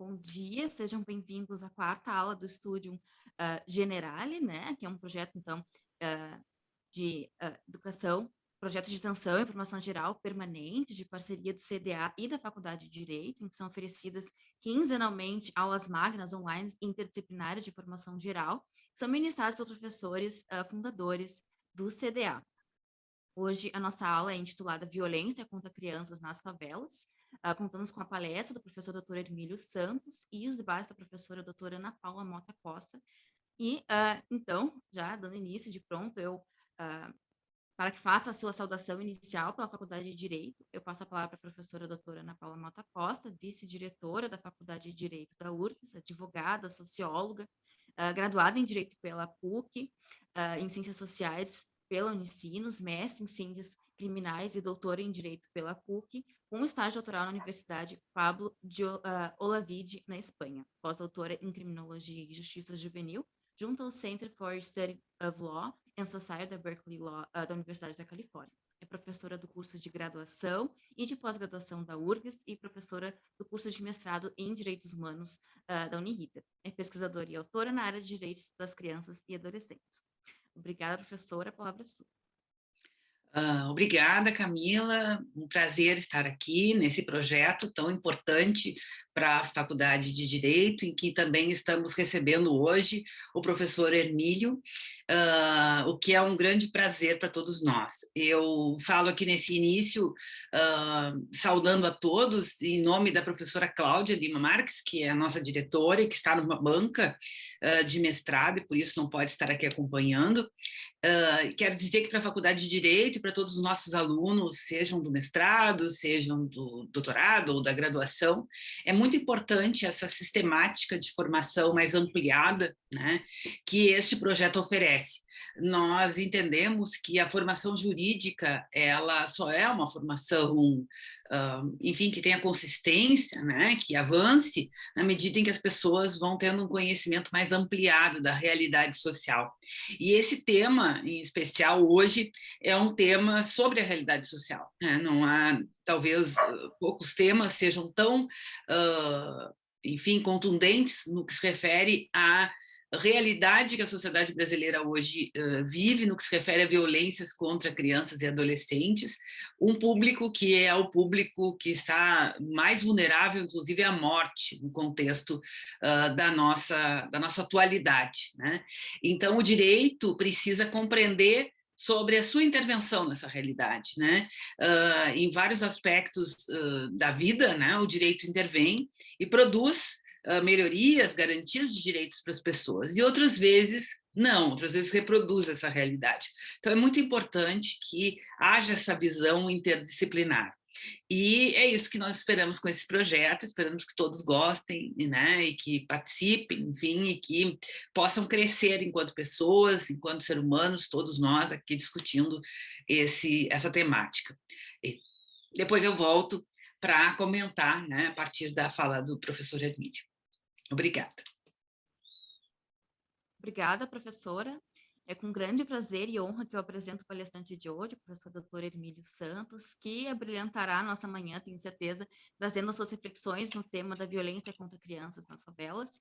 Bom dia, sejam bem-vindos à quarta aula do Studium Generale, né, que é um projeto, então, de educação, projeto de extensão e informação geral permanente, de parceria do CDA e da Faculdade de Direito, em que são oferecidas quinzenalmente aulas magnas online interdisciplinares de formação geral, que são ministradas pelos professores fundadores do CDA. Hoje, a nossa aula é intitulada Violência contra Crianças nas Favelas. Contamos com a palestra do professor Dr. Hermílio Santos e os debates da professora doutora Ana Paula Mota Costa. E, então, já dando início de pronto, para que faça a sua saudação inicial pela Faculdade de Direito, eu passo a palavra para a professora doutora Ana Paula Mota Costa, vice-diretora da Faculdade de Direito da URGS, advogada, socióloga, graduada em Direito pela PUC, em Ciências Sociais pela Unicinos, mestre em Ciências Criminais e doutora em Direito pela PUC, com estágio doutoral na Universidade Pablo de Olavide, na Espanha, pós-doutora em Criminologia e Justiça Juvenil, junto ao Center for Study of Law and Society da Berkeley Law, da Universidade da Califórnia. É professora do curso de graduação e de pós-graduação da URGS e professora do curso de mestrado em Direitos Humanos da Uniriter. É pesquisadora e autora na área de Direitos das Crianças e Adolescentes. Obrigada, professora. A palavra é sua. Obrigada, Camila. Um prazer estar aqui nesse projeto tão importante para a Faculdade de Direito, em que também estamos recebendo hoje o professor Hermílio, o que é um grande prazer para todos nós. Eu falo aqui nesse início, saudando a todos, em nome da professora Cláudia Lima Marques, que é a nossa diretora e que está numa banca de mestrado, e por isso não pode estar aqui acompanhando. Quero dizer que para a Faculdade de Direito e para todos os nossos alunos, sejam do mestrado, sejam do doutorado ou da graduação, é muito importante essa sistemática de formação mais ampliada, né, que este projeto oferece. Nós entendemos que a formação jurídica, ela só é uma formação, enfim, que tenha consistência, né, que avance na medida em que as pessoas vão tendo um conhecimento mais ampliado da realidade social. E esse tema, em especial hoje, é um tema sobre a realidade social, né? Não há, talvez, poucos temas sejam tão, enfim, contundentes no que se refere à realidade que a sociedade brasileira hoje vive, no que se refere a violências contra crianças e adolescentes, um público que é o público que está mais vulnerável, inclusive, à morte, no contexto da nossa atualidade, né? Então, o direito precisa compreender sobre a sua intervenção nessa realidade, né? Em vários aspectos da vida, né, o direito intervém e produz melhorias, garantias de direitos para as pessoas, e outras vezes não, outras vezes reproduz essa realidade. Então é muito importante que haja essa visão interdisciplinar. E é isso que nós esperamos com esse projeto, esperamos que todos gostem, né, e que participem, enfim, e que possam crescer enquanto pessoas, enquanto seres humanos, todos nós aqui discutindo essa temática. E depois eu volto para comentar, né, a partir da fala do professor Hermílio. Obrigada. Obrigada, professora. É com grande prazer e honra que eu apresento o palestrante de hoje, o professor Dr. Hermílio Santos, que abrilhantará a nossa manhã, tenho certeza, trazendo as suas reflexões no tema da violência contra crianças nas favelas,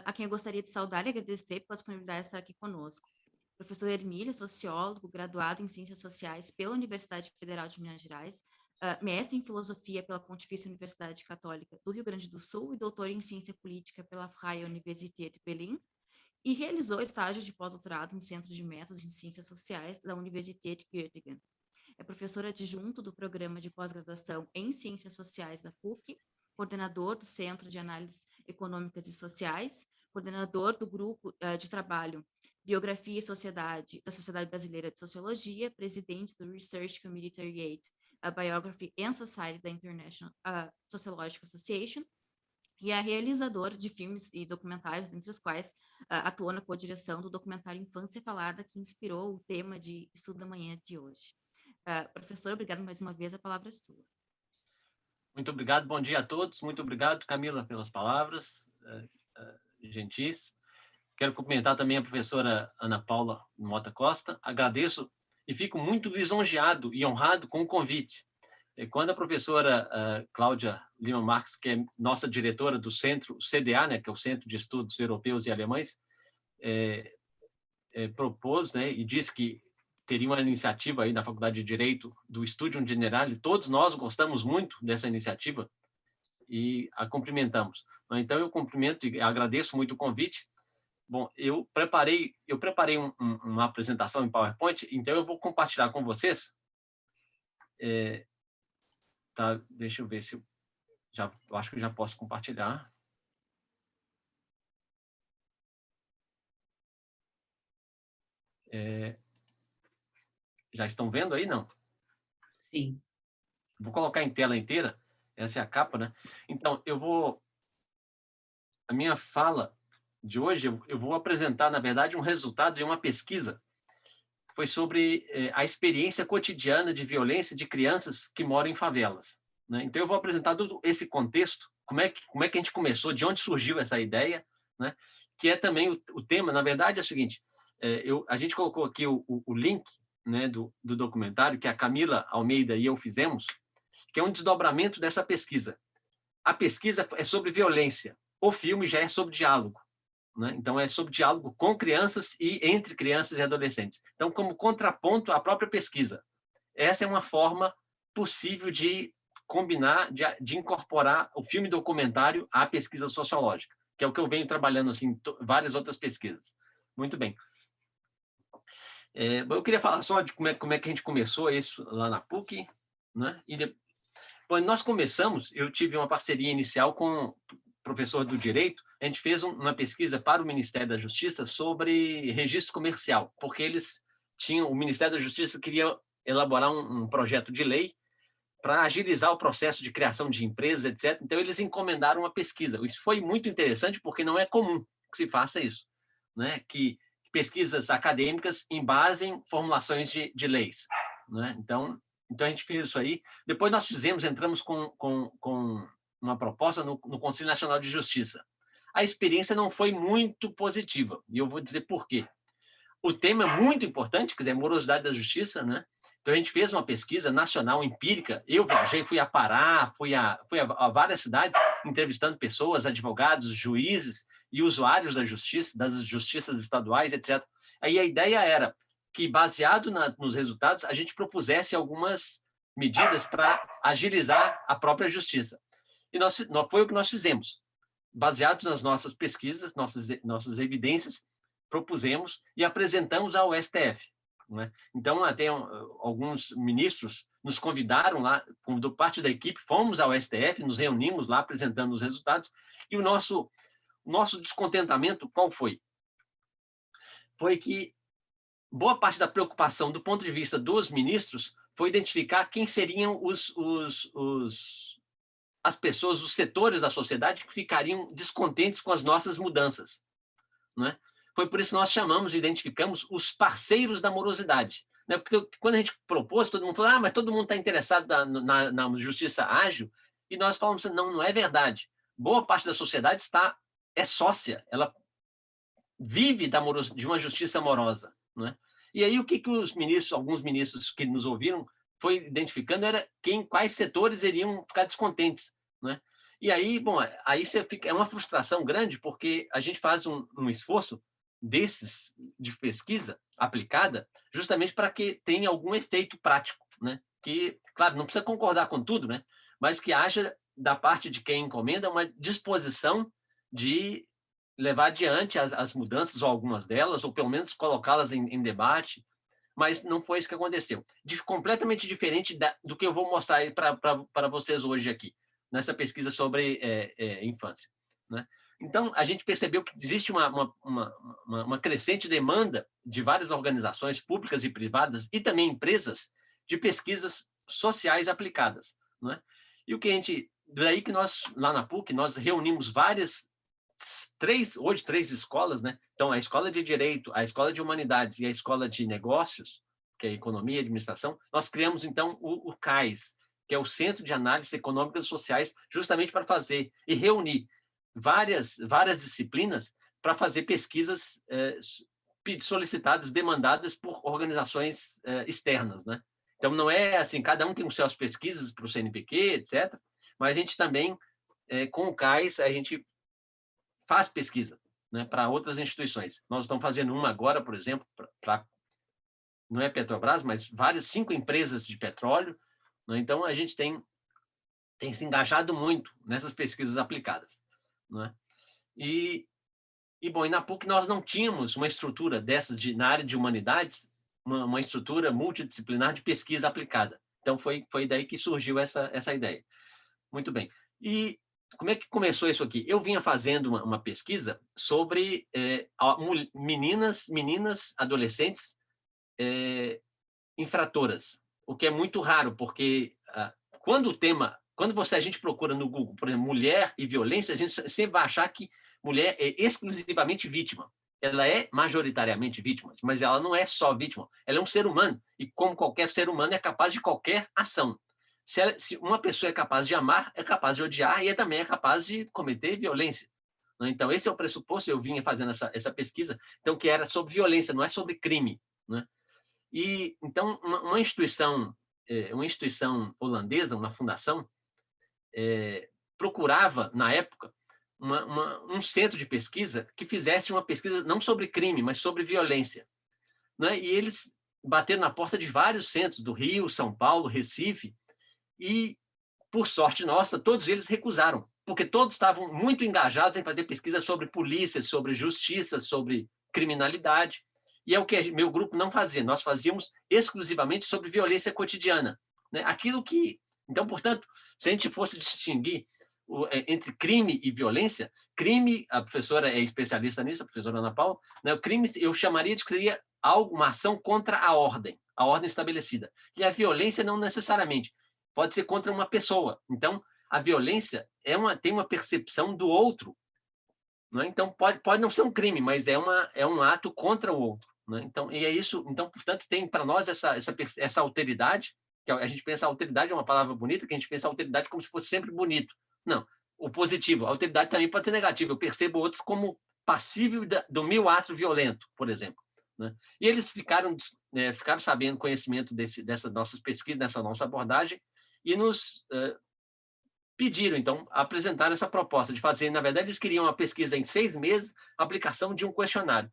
a quem eu gostaria de saudar e agradecer pela disponibilidade de estar aqui conosco. Professor Hermílio, sociólogo, graduado em Ciências Sociais pela Universidade Federal de Minas Gerais, mestre em Filosofia pela Pontifícia Universidade Católica do Rio Grande do Sul e doutor em Ciência Política pela Freie Universität Berlin, e realizou estágio de pós-doutorado no Centro de Métodos em Ciências Sociais da Universität Göttingen. É professor adjunto do Programa de Pós-Graduação em Ciências Sociais da PUC, coordenador do Centro de Análises Econômicas e Sociais, coordenador do Grupo de Trabalho Biografia e Sociedade da Sociedade Brasileira de Sociologia, presidente do Research Committee 38, a Biography and Society da International Sociological Association, e é realizador de filmes e documentários, entre os quais atuou na co-direção do documentário Infância Falada, que inspirou o tema de estudo da manhã de hoje. Professor, obrigado mais uma vez, a palavra é sua. Muito obrigado, bom dia a todos. Muito obrigado, Camila, pelas palavras gentis. Quero cumprimentar também a professora Ana Paula Mota Costa. Agradeço e fico muito lisonjeado e honrado com o convite. Quando a professora Cláudia Lima Marques, que é nossa diretora do centro CDA, né, que é o Centro de Estudos Europeus e Alemães, propôs, né, e disse que teria uma iniciativa aí na Faculdade de Direito do Studium Generale, todos nós gostamos muito dessa iniciativa e a cumprimentamos. Então, eu cumprimento e agradeço muito o convite. Bom, eu preparei uma apresentação em PowerPoint, então eu vou compartilhar com vocês. Tá, deixa eu ver se eu acho que já posso compartilhar. Já estão vendo aí, não? Sim. Vou colocar em tela inteira. Essa é a capa, né? Então, a minha fala de hoje, eu vou apresentar, na verdade, um resultado de uma pesquisa que foi sobre a experiência cotidiana de violência de crianças que moram em favelas, né? Então, eu vou apresentar todo esse contexto, como é que a gente começou, de onde surgiu essa ideia, né? Que é também o tema, na verdade, é o seguinte, a gente colocou aqui o link, né, do documentário que a Camila Almeida e eu fizemos, que é um desdobramento dessa pesquisa. A pesquisa é sobre violência, o filme já é sobre diálogo, né? Então, é sobre diálogo com crianças e entre crianças e adolescentes. Então, como contraponto à própria pesquisa. Essa é uma forma possível de combinar, de incorporar o filme documentário à pesquisa sociológica, que é o que eu venho trabalhando assim, em várias outras pesquisas. Muito bem. Eu queria falar só de como é que a gente começou isso lá na PUC, né? Quando nós começamos, eu tive uma parceria inicial com o professor do Direito, a gente fez uma pesquisa para o Ministério da Justiça sobre registro comercial, porque o Ministério da Justiça queria elaborar um projeto de lei para agilizar o processo de criação de empresas, etc. Então, eles encomendaram uma pesquisa. Isso foi muito interessante, porque não é comum que se faça isso, né? Que pesquisas acadêmicas embasem formulações de leis, né? Então, a gente fez isso aí. Depois nós entramos com uma proposta no Conselho Nacional de Justiça. A experiência não foi muito positiva, e eu vou dizer por quê. O tema é muito importante, quer dizer, morosidade da justiça, né? Então, a gente fez uma pesquisa nacional empírica. Eu viajei, fui a Pará, fui a várias cidades, entrevistando pessoas, advogados, juízes e usuários da justiça, das justiças estaduais, etc. Aí a ideia era que, baseado nos resultados, a gente propusesse algumas medidas para agilizar a própria justiça. E foi o que nós fizemos. Baseados nas nossas pesquisas, nossas evidências, propusemos e apresentamos ao STF, né? Então, até alguns ministros nos convidaram lá, convidou parte da equipe, fomos ao STF, nos reunimos lá apresentando os resultados, e o nosso descontentamento, qual foi? Foi que boa parte da preocupação do ponto de vista dos ministros foi identificar quem seriam as pessoas, os setores da sociedade que ficariam descontentes com as nossas mudanças, né? Foi por isso que nós chamamos e identificamos os parceiros da morosidade, né? Porque quando a gente propôs, todo mundo falou, mas todo mundo está interessado na justiça ágil, e nós falamos, não é verdade. Boa parte da sociedade é sócia, ela vive de uma justiça amorosa, né? E aí o que alguns ministros que nos ouviram foi identificando era quais setores iriam ficar descontentes, né? E aí, bom, é uma frustração grande, porque a gente faz um esforço desses de pesquisa aplicada justamente para que tenha algum efeito prático, né? Que, claro, não precisa concordar com tudo, né? Mas que haja, da parte de quem encomenda, uma disposição de levar adiante as mudanças, ou algumas delas, ou pelo menos colocá-las em debate, mas não foi isso que aconteceu. Completamente diferente do que eu vou mostrar para vocês hoje aqui, nessa pesquisa sobre infância, né? Então, a gente percebeu que existe uma crescente demanda de várias organizações públicas e privadas, e também empresas, de pesquisas sociais aplicadas, né? E daí que nós, lá na PUC, nós reunimos hoje três escolas, né? Então, a Escola de Direito, a Escola de Humanidades e a Escola de Negócios, que é Economia e Administração. Nós criamos, então, o CAIS, que é o Centro de Análises Econômicas e Sociais, justamente para fazer e reunir várias disciplinas para fazer pesquisas solicitadas, demandadas por organizações externas, né? Então, não é assim, cada um tem os seus pesquisas para o CNPq, etc., mas a gente também, com o CAIS, a gente faz pesquisa, né, para outras instituições. Nós estamos fazendo uma agora, por exemplo, não é Petrobras, mas 5 empresas de petróleo, né? Então, a gente tem se engajado muito nessas pesquisas aplicadas, né? Bom, e na PUC nós não tínhamos uma estrutura dessas na área de humanidades, uma estrutura multidisciplinar de pesquisa aplicada. Então, foi daí que surgiu essa ideia. Muito bem. E como é que começou isso aqui? Eu vinha fazendo uma pesquisa sobre meninas, adolescentes infratoras, o que é muito raro, porque quando a gente procura no Google, por exemplo, mulher e violência, a gente sempre vai achar que mulher é exclusivamente vítima. Ela é majoritariamente vítima, mas ela não é só vítima. Ela é um ser humano, e como qualquer ser humano, é capaz de qualquer ação. Se uma pessoa é capaz de amar, é capaz de odiar e também é capaz de cometer violência. Então, esse é o pressuposto. Eu vinha fazendo essa pesquisa, então, que era sobre violência, não é sobre crime, né? E então uma instituição holandesa, uma fundação, procurava na época um centro de pesquisa que fizesse uma pesquisa não sobre crime, mas sobre violência, né? E eles bateram na porta de vários centros do Rio, São Paulo, Recife, e por sorte nossa, todos eles recusaram, porque todos estavam muito engajados em fazer pesquisa sobre polícia, sobre justiça, sobre criminalidade. E é o que meu grupo não fazia. Nós fazíamos exclusivamente sobre violência cotidiana, né? Aquilo que... Então, portanto, se a gente fosse distinguir entre crime e violência, crime, a professora é especialista nisso, a professora Ana Paula, né? O crime eu chamaria de que seria uma ação contra a ordem estabelecida. E a violência não necessariamente. Pode ser contra uma pessoa. Então, a violência tem uma percepção do outro, né? Então, pode não ser um crime, mas é um ato contra o outro, né? Então, e é isso. Então, portanto, tem para nós essa alteridade, que a gente pensa a alteridade é uma palavra bonita, que a gente pensa a alteridade como se fosse sempre bonito. Não, o positivo. A alteridade também pode ser negativa. Eu percebo outros como passível do meu ato violento, por exemplo, né? E eles ficaram sabendo conhecimento dessas nossas pesquisas, dessa nossa abordagem, e nos pediram, então, apresentar essa proposta de fazer. Na verdade, eles queriam uma pesquisa em 6 meses, aplicação de um questionário.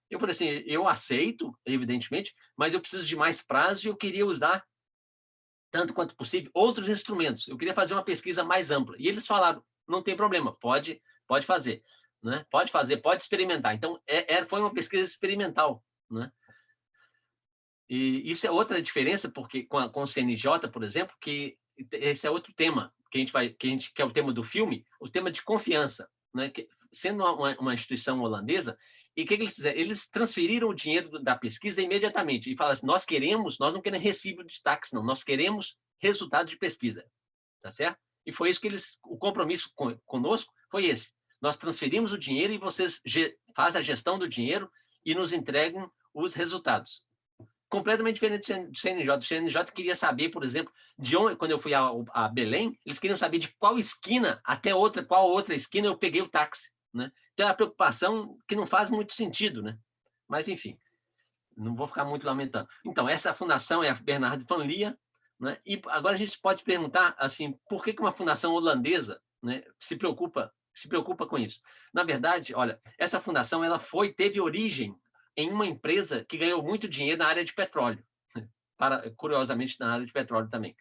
Eu falei assim, eu aceito, evidentemente, mas eu preciso de mais prazo e eu queria usar, tanto quanto possível, outros instrumentos. Eu queria fazer uma pesquisa mais ampla. E eles falaram, não tem problema, pode fazer, né? Pode fazer, pode experimentar. Então, foi uma pesquisa experimental, né? E isso é outra diferença, porque com o CNJ, por exemplo, que esse é outro tema que é o tema do filme, o tema de confiança, né? Sendo uma instituição holandesa, e o que eles fizeram? Eles transferiram o dinheiro da pesquisa imediatamente e falaram assim, nós não queremos recibo de táxi, não, nós queremos resultado de pesquisa, tá certo? E foi isso que o compromisso conosco foi esse. Nós transferimos o dinheiro e vocês fazem a gestão do dinheiro e nos entregam os resultados. Completamente diferente do CNJ. O CNJ queria saber, por exemplo, de onde, quando eu fui a Belém, eles queriam saber de qual esquina até qual outra esquina eu peguei o táxi, né? Então é uma preocupação que não faz muito sentido, né? Mas, enfim, não vou ficar muito lamentando. Então, essa fundação é a Bernard van Leer, né? E agora a gente pode perguntar, assim, por que uma fundação holandesa, né, se preocupa com isso? Na verdade, olha, essa fundação teve origem em uma empresa que ganhou muito dinheiro na área de petróleo, curiosamente na área de petróleo também,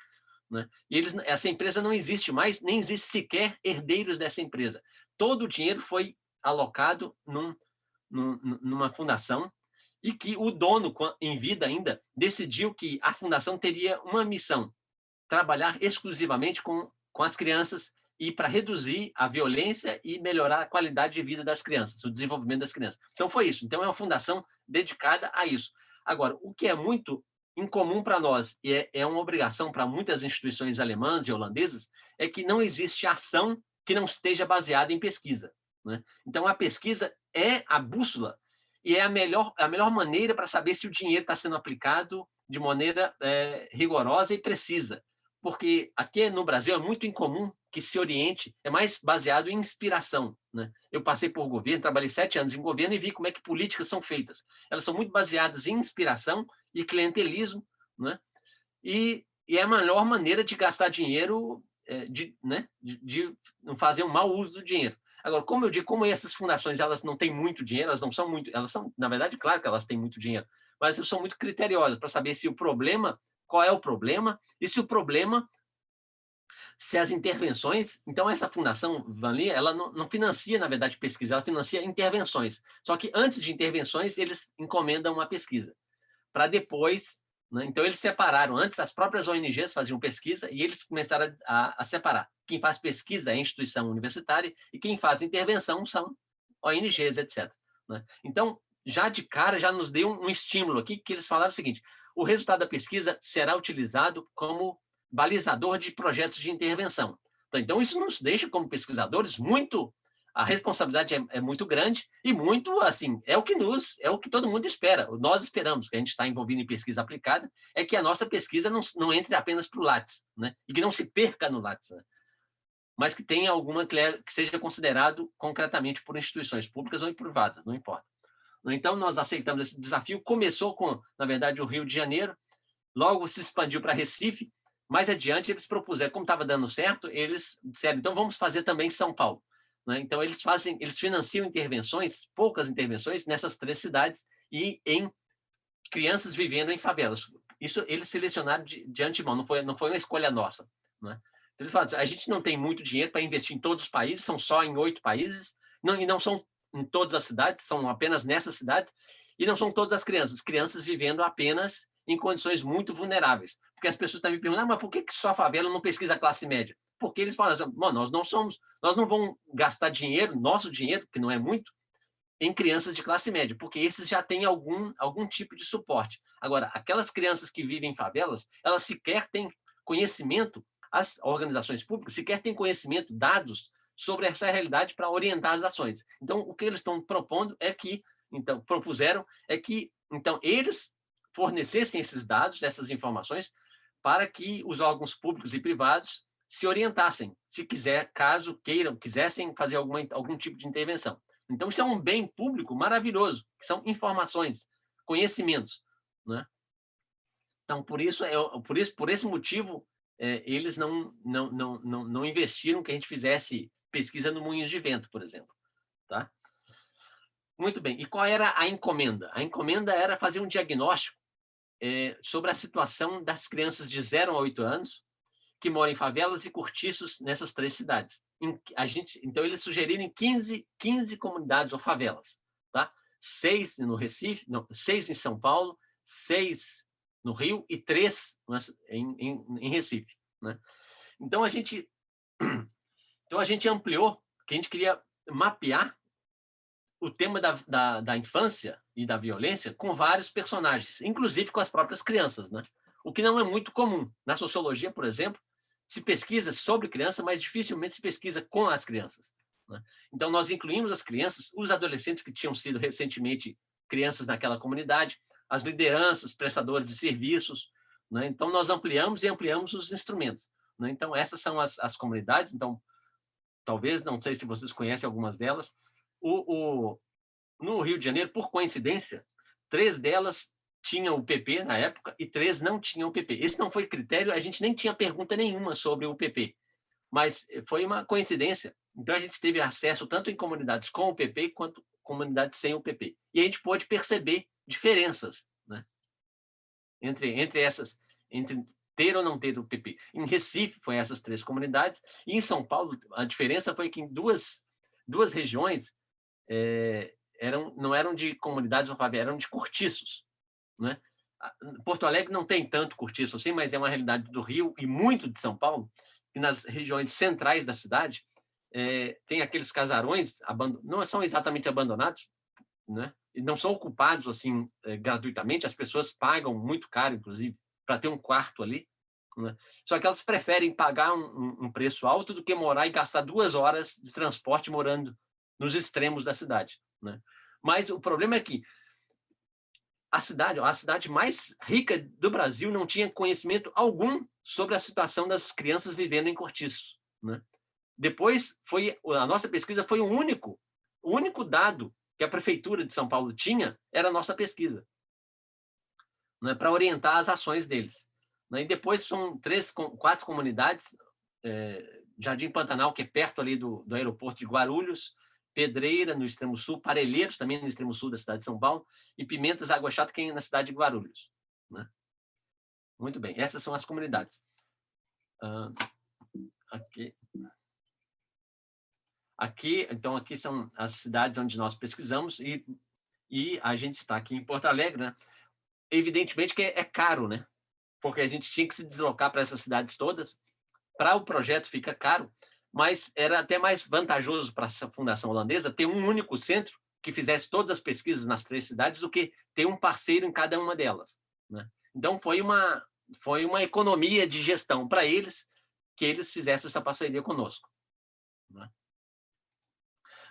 né? E essa empresa não existe mais, nem existe sequer herdeiros dessa empresa. Todo o dinheiro foi alocado numa fundação e que o dono, em vida ainda, decidiu que a fundação teria uma missão, trabalhar exclusivamente com as crianças e para reduzir a violência e melhorar a qualidade de vida das crianças, o desenvolvimento das crianças. Então, foi isso. Então, é uma fundação dedicada a isso. Agora, o que é muito incomum para nós, e é uma obrigação para muitas instituições alemãs e holandesas, é que não existe ação que não esteja baseada em pesquisa, né? Então, a pesquisa é a bússola e é a melhor maneira para saber se o dinheiro está sendo aplicado de maneira rigorosa e precisa. Porque aqui no Brasil é muito incomum que se oriente, é mais baseado em inspiração, né? Eu passei por governo, trabalhei 7 anos em governo e vi como é que políticas são feitas. Elas são muito baseadas em inspiração e clientelismo, né? e é a melhor maneira de gastar dinheiro, de não fazer um mau uso do dinheiro. Agora, como eu digo, como essas fundações elas não têm muito dinheiro, elas não são muito, elas são, na verdade, claro que elas têm muito dinheiro, mas elas são muito criteriosas para saber se o problema, qual é o problema, e se o problema, se as intervenções, então essa fundação Vanli, ela não financia, na verdade, pesquisa, ela financia intervenções. Só que antes de intervenções, eles encomendam uma pesquisa, para depois, né? Então eles separaram, antes as próprias ONGs faziam pesquisa e eles começaram a separar. Quem faz pesquisa é a instituição universitária e quem faz intervenção são ONGs, etc. Né? Então, já de cara, já nos deu um estímulo aqui, que eles falaram o seguinte: o resultado da pesquisa será utilizado como balizador de projetos de intervenção. Então isso nos deixa, como pesquisadores, muito... A responsabilidade é muito grande e muito, assim, é o que todo mundo espera. Nós esperamos, que a gente está envolvido em pesquisa aplicada, é que a nossa pesquisa não entre apenas para o Lattes, né? E que não se perca no Lattes, né? Mas que tenha alguma que seja considerado concretamente por instituições públicas ou privadas, não importa. Então, nós aceitamos esse desafio. Começou com, na verdade, o Rio de Janeiro, logo se expandiu para Recife. Mais adiante, eles propuseram, como estava dando certo, eles disseram, então vamos fazer também em São Paulo. Né? Então, eles financiam intervenções, poucas intervenções, nessas 3 cidades e em crianças vivendo em favelas. Isso eles selecionaram de antemão, não foi uma escolha nossa. Né? Então, eles falaram, a gente não tem muito dinheiro para investir em todos os países, são só em 8 países, e não são em todas as cidades, são apenas nessas cidades, e não são todas as crianças vivendo apenas em condições muito vulneráveis. Porque as pessoas estão me perguntando, mas por que só a favela não pesquisa a classe média? Porque eles falam assim, nós não vamos gastar dinheiro, nosso dinheiro, que não é muito, em crianças de classe média, porque esses já têm algum tipo de suporte. Agora, aquelas crianças que vivem em favelas, elas sequer têm conhecimento, as organizações públicas sequer têm conhecimento, dados sobre essa realidade para orientar as ações. Então, o que eles estão propondo é que, então, eles fornecessem esses dados, essas informações, para que os órgãos públicos e privados se orientassem, se quisessem fazer algum tipo de intervenção. Então, isso é um bem público maravilhoso, que são informações, conhecimentos. Né? Então, por esse motivo, eles não investiram que a gente fizesse pesquisa no Moinhos de Vento, por exemplo. Tá? Muito bem. E qual era a encomenda? A encomenda era fazer um diagnóstico sobre a situação das crianças de 0 a 8 anos que moram em favelas e cortiços nessas 3 cidades. Então, eles sugeriram 15 comunidades ou favelas. Tá? 6 no Recife, 6 em São Paulo, 6 no Rio e 3 em Recife. Né? Então, a gente ampliou, que a gente queria mapear o tema da infância e da violência com vários personagens, inclusive com as próprias crianças. Né? O que não é muito comum. Na sociologia, por exemplo, se pesquisa sobre criança, mas dificilmente se pesquisa com as crianças. Né? Então, nós incluímos as crianças, os adolescentes que tinham sido recentemente crianças naquela comunidade, as lideranças, prestadores de serviços. Né? Então, nós ampliamos os instrumentos. Né? Então, essas são as comunidades. Então, talvez, não sei se vocês conhecem algumas delas. No Rio de Janeiro, por coincidência, 3 delas tinham o PP na época e 3 não tinham o PP. Esse não foi critério, a gente nem tinha pergunta nenhuma sobre o PP, mas foi uma coincidência. Então, a gente teve acesso tanto em comunidades com o PP quanto comunidades sem o PP. E a gente pôde perceber diferenças, né? entre ter ou não ter o PP. Em Recife, foi essas 3 comunidades, e em São Paulo, a diferença foi que em duas regiões não eram de comunidades ou favelas, eram de cortiços. Né? Porto Alegre não tem tanto cortiço assim, mas é uma realidade do Rio e muito de São Paulo, e nas regiões centrais da cidade tem aqueles casarões, não são exatamente abandonados, né? E não são ocupados assim gratuitamente, as pessoas pagam muito caro, inclusive, para ter um quarto ali. Né? Só que elas preferem pagar um preço alto do que morar e gastar 2 horas de transporte morando nos extremos da cidade. Né? Mas o problema é que a cidade mais rica do Brasil não tinha conhecimento algum sobre a situação das crianças vivendo em cortiços. Né? Depois, a nossa pesquisa foi o único dado que a Prefeitura de São Paulo tinha, era a nossa pesquisa, né, para orientar as ações deles. né? E depois são 4 comunidades, Jardim Pantanal, que é perto ali do aeroporto de Guarulhos, Pedreira, no extremo sul, Parelheiros, também no extremo sul da cidade de São Paulo, e Pimentas, Água Chata, que é na cidade de Guarulhos, né? Muito bem, essas são as comunidades. Então, aqui são as cidades onde nós pesquisamos, e a gente está aqui em Porto Alegre, né? Evidentemente que é caro, né? Porque a gente tinha que se deslocar para essas cidades todas. Para o projeto fica caro, mas era até mais vantajoso para essa fundação holandesa ter um único centro que fizesse todas as pesquisas nas 3 cidades do que ter um parceiro em cada uma delas, né? Então, foi uma economia de gestão para eles que eles fizessem essa parceria conosco, né?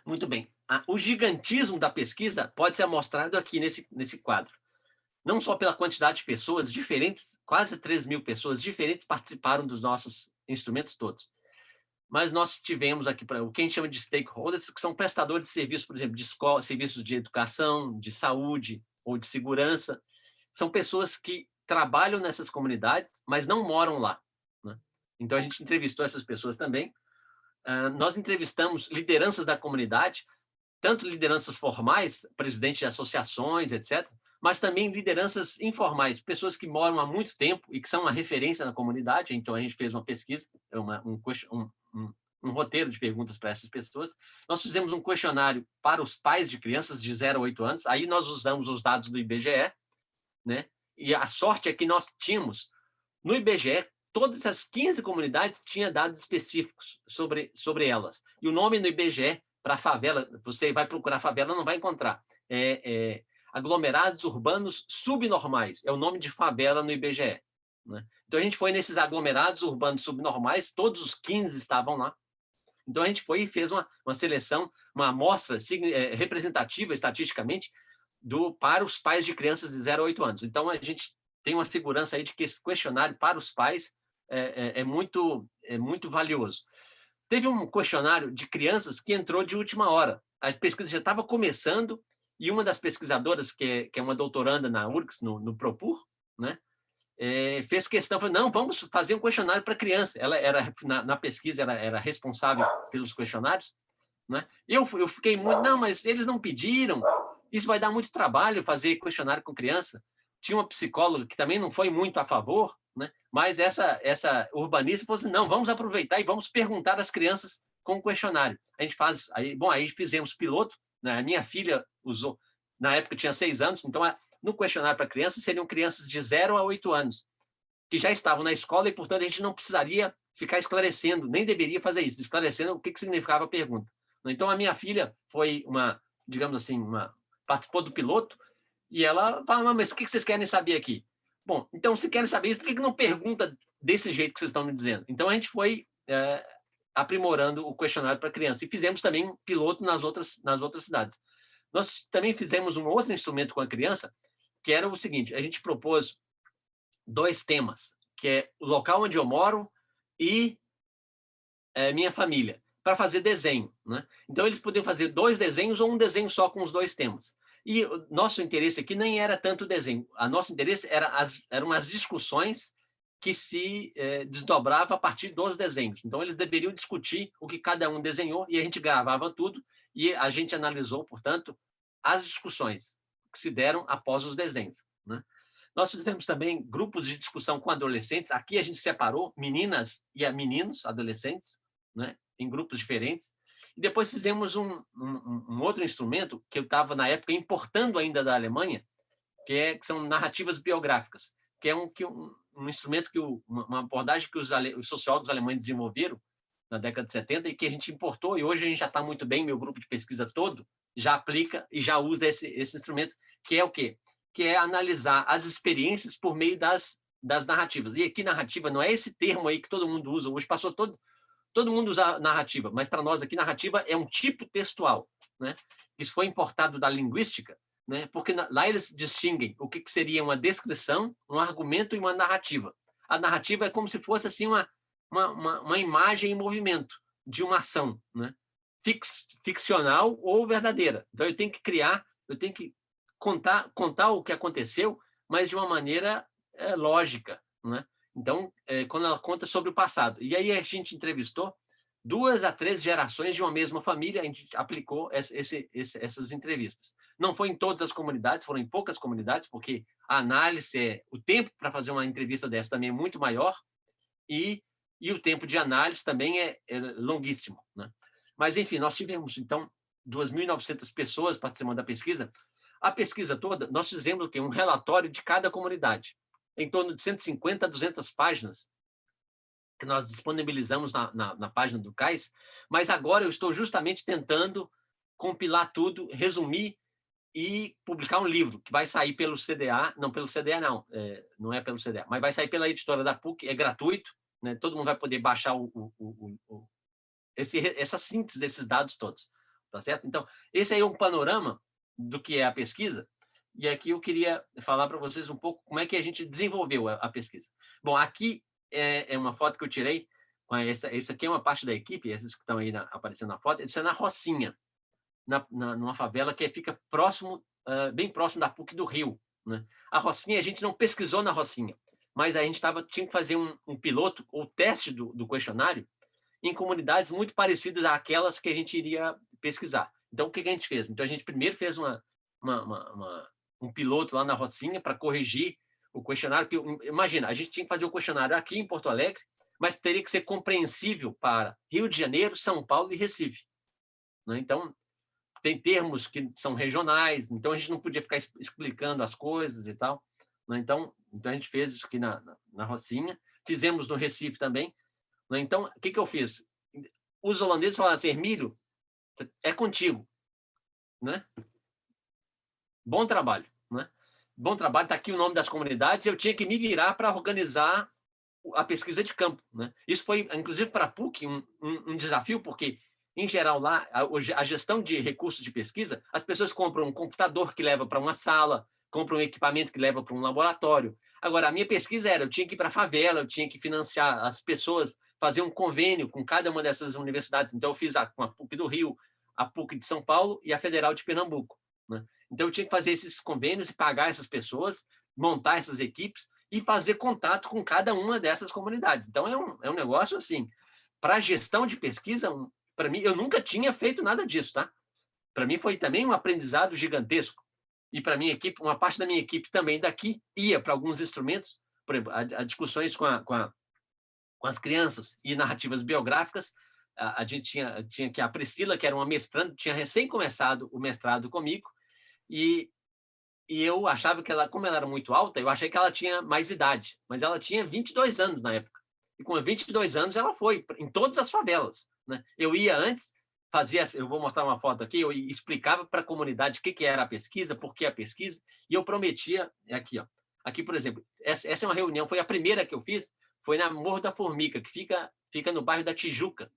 Muito bem. O gigantismo da pesquisa pode ser mostrado aqui nesse quadro. Não só pela quantidade de pessoas diferentes, quase 3.000 pessoas diferentes participaram dos nossos instrumentos todos, mas nós tivemos aqui o que a gente chama de stakeholders, que são prestadores de serviços, por exemplo, de escola, serviços de educação, de saúde ou de segurança. São pessoas que trabalham nessas comunidades, mas não moram lá, né? Então, a gente entrevistou essas pessoas também. Nós entrevistamos lideranças da comunidade, tanto lideranças formais, presidente de associações, etc., mas também lideranças informais, pessoas que moram há muito tempo e que são uma referência na comunidade. Então, a gente fez uma pesquisa, um roteiro de perguntas para essas pessoas. Nós fizemos um questionário para os pais de crianças de 0 a 8 anos, aí nós usamos os dados do IBGE, né? E a sorte é que nós tínhamos, no IBGE, todas as 15 comunidades tinham dados específicos sobre elas. E o nome no IBGE, para favela, você vai procurar favela, não vai encontrar. Aglomerados urbanos subnormais, é o nome de favela no IBGE, né? Então, a gente foi nesses aglomerados urbanos subnormais, todos os 15 estavam lá. Então, a gente foi e fez uma seleção, uma amostra representativa, estatisticamente, para os pais de crianças de 0 a 8 anos. Então, a gente tem uma segurança aí de que esse questionário para os pais é muito valioso. Teve um questionário de crianças que entrou de última hora. A pesquisa já estava começando, e uma das pesquisadoras, que é uma doutoranda na URGS, no Propur, né, fez questão, falou, não, vamos fazer um questionário para criança. Ela era, na pesquisa, era responsável pelos questionários, né? Eu fiquei muito, não, mas eles não pediram, isso vai dar muito trabalho fazer questionário com criança. Tinha uma psicóloga que também não foi muito a favor, né? Mas essa urbanista falou assim, não, vamos aproveitar e vamos perguntar às crianças com o questionário. A gente faz, aí fizemos piloto, né? A minha filha usou, na época tinha 6 anos, então no questionário para crianças seriam crianças de 0 a 8 anos, que já estavam na escola e, portanto, a gente não precisaria ficar esclarecendo, nem deveria fazer isso, esclarecendo o que significava a pergunta. Então, a minha filha foi digamos assim, participou do piloto, e ela fala, mas o que vocês querem saber aqui? Bom, então, se querem saber isso, por que não pergunta desse jeito que vocês estão me dizendo? Então, a gente foi aprimorando o questionário para criança, e fizemos também piloto nas outras cidades. Nós também fizemos um outro instrumento com a criança, que era o seguinte, a gente propôs 2 temas, que é o local onde eu moro e minha família, para fazer desenho, né? Então, eles podiam fazer 2 desenhos ou um desenho só com os 2 temas. E o nosso interesse aqui nem era tanto o desenho. O nosso interesse eram as discussões que se desdobrava a partir dos desenhos. Então, eles deveriam discutir o que cada um desenhou, e a gente gravava tudo, e a gente analisou, portanto, as discussões que se deram após os desenhos, né? Nós fizemos também grupos de discussão com adolescentes. Aqui a gente separou meninas e meninos, adolescentes, né, em grupos diferentes. E depois fizemos um outro instrumento que eu estava, na época, importando ainda da Alemanha, que são narrativas biográficas, que é um instrumento, uma abordagem que os sociólogos alemães desenvolveram na década de 70 e que a gente importou, e hoje a gente já está muito bem, meu grupo de pesquisa todo já aplica e já usa esse instrumento, que é o quê? Que é analisar as experiências por meio das narrativas. E aqui, narrativa não é esse termo aí que todo mundo usa. Hoje passou todo mundo usa narrativa, mas para nós aqui, narrativa é um tipo textual, né? Isso foi importado da linguística, né? Porque lá eles distinguem o que seria uma descrição, um argumento e uma narrativa. A narrativa é como se fosse assim uma imagem em movimento de uma ação, né? Ficcional ou verdadeira. Então, eu tenho que contar o que aconteceu, mas de uma maneira lógica, né? Então, quando ela conta sobre o passado. E aí a gente entrevistou 2 a 3 gerações de uma mesma família, a gente aplicou essas entrevistas. Não foi em todas as comunidades, foram em poucas comunidades, porque a análise, o tempo para fazer uma entrevista dessa também é muito maior, e o tempo de análise também é longuíssimo, né? Mas, enfim, nós tivemos, então, 2.900 pessoas participando da pesquisa. A pesquisa toda, nós fizemos um relatório de cada comunidade, em torno de 150 a 200 páginas, que nós disponibilizamos na página do CAIS, mas agora eu estou justamente tentando compilar tudo, resumir e publicar um livro que vai sair pelo CDA, não pelo CDA não, não é pelo CDA, mas vai sair pela editora da PUC, é gratuito, né? Todo mundo vai poder baixar essa síntese desses dados todos, tá certo? Então, esse aí é um panorama do que é a pesquisa, e aqui eu queria falar para vocês um pouco como é que a gente desenvolveu a pesquisa. Bom, aqui é uma foto que eu tirei, essa aqui é uma parte da equipe, esses que estão aí aparecendo na foto, isso é na Rocinha, numa favela que fica próximo, bem próximo da PUC do Rio, né? A Rocinha, a gente não pesquisou na Rocinha, mas a gente tinha que fazer um piloto ou teste do questionário em comunidades muito parecidas àquelas que a gente iria pesquisar. Então, o que a gente fez? Então, a gente primeiro fez um piloto lá na Rocinha para corrigir o questionário. Imagina, a gente tinha que fazer o questionário aqui em Porto Alegre, mas teria que ser compreensível para Rio de Janeiro, São Paulo e Recife, né? Então, tem termos que são regionais, então a gente não podia ficar explicando as coisas e tal, né? Então a gente fez isso aqui na Rocinha, fizemos no Recife também, né? Então, o que eu fiz? Os holandeses falaram assim: Hermílio, é contigo, né? Bom trabalho, né? Bom trabalho, está aqui o nome das comunidades, eu tinha que me virar para organizar a pesquisa de campo, né? Isso foi, inclusive, para a PUC um desafio, porque, em geral, lá, a gestão de recursos de pesquisa, as pessoas compram um computador que leva para uma sala, compram um equipamento que leva para um laboratório. Agora, a minha pesquisa eu tinha que ir para a favela, eu tinha que financiar as pessoas, fazer um convênio com cada uma dessas universidades. Então, eu fiz com a PUC do Rio, a PUC de São Paulo e a Federal de Pernambuco, né? Então, eu tinha que fazer esses convênios e pagar essas pessoas, montar essas equipes e fazer contato com cada uma dessas comunidades. Então, é um negócio assim, para gestão de pesquisa, para mim, eu nunca tinha feito nada disso, tá? Para mim foi também um aprendizado gigantesco. E para minha equipe, uma parte da minha equipe também daqui ia para alguns instrumentos, por exemplo, a discussões com as crianças e narrativas biográficas. A gente tinha que a Priscila, que era uma mestranda, tinha recém começado o mestrado comigo, e eu achava que ela, como ela era muito alta, eu achei que ela tinha mais idade, mas ela tinha 22 anos na época. E com 22 anos ela foi em todas as favelas, né? Eu ia antes, eu vou mostrar uma foto aqui, eu explicava para a comunidade o que era a pesquisa, por que a pesquisa, e eu prometia, aqui, por exemplo, essa é uma reunião, foi a primeira que eu fiz, foi na Morro da Formiga, que fica no bairro da Tijuca,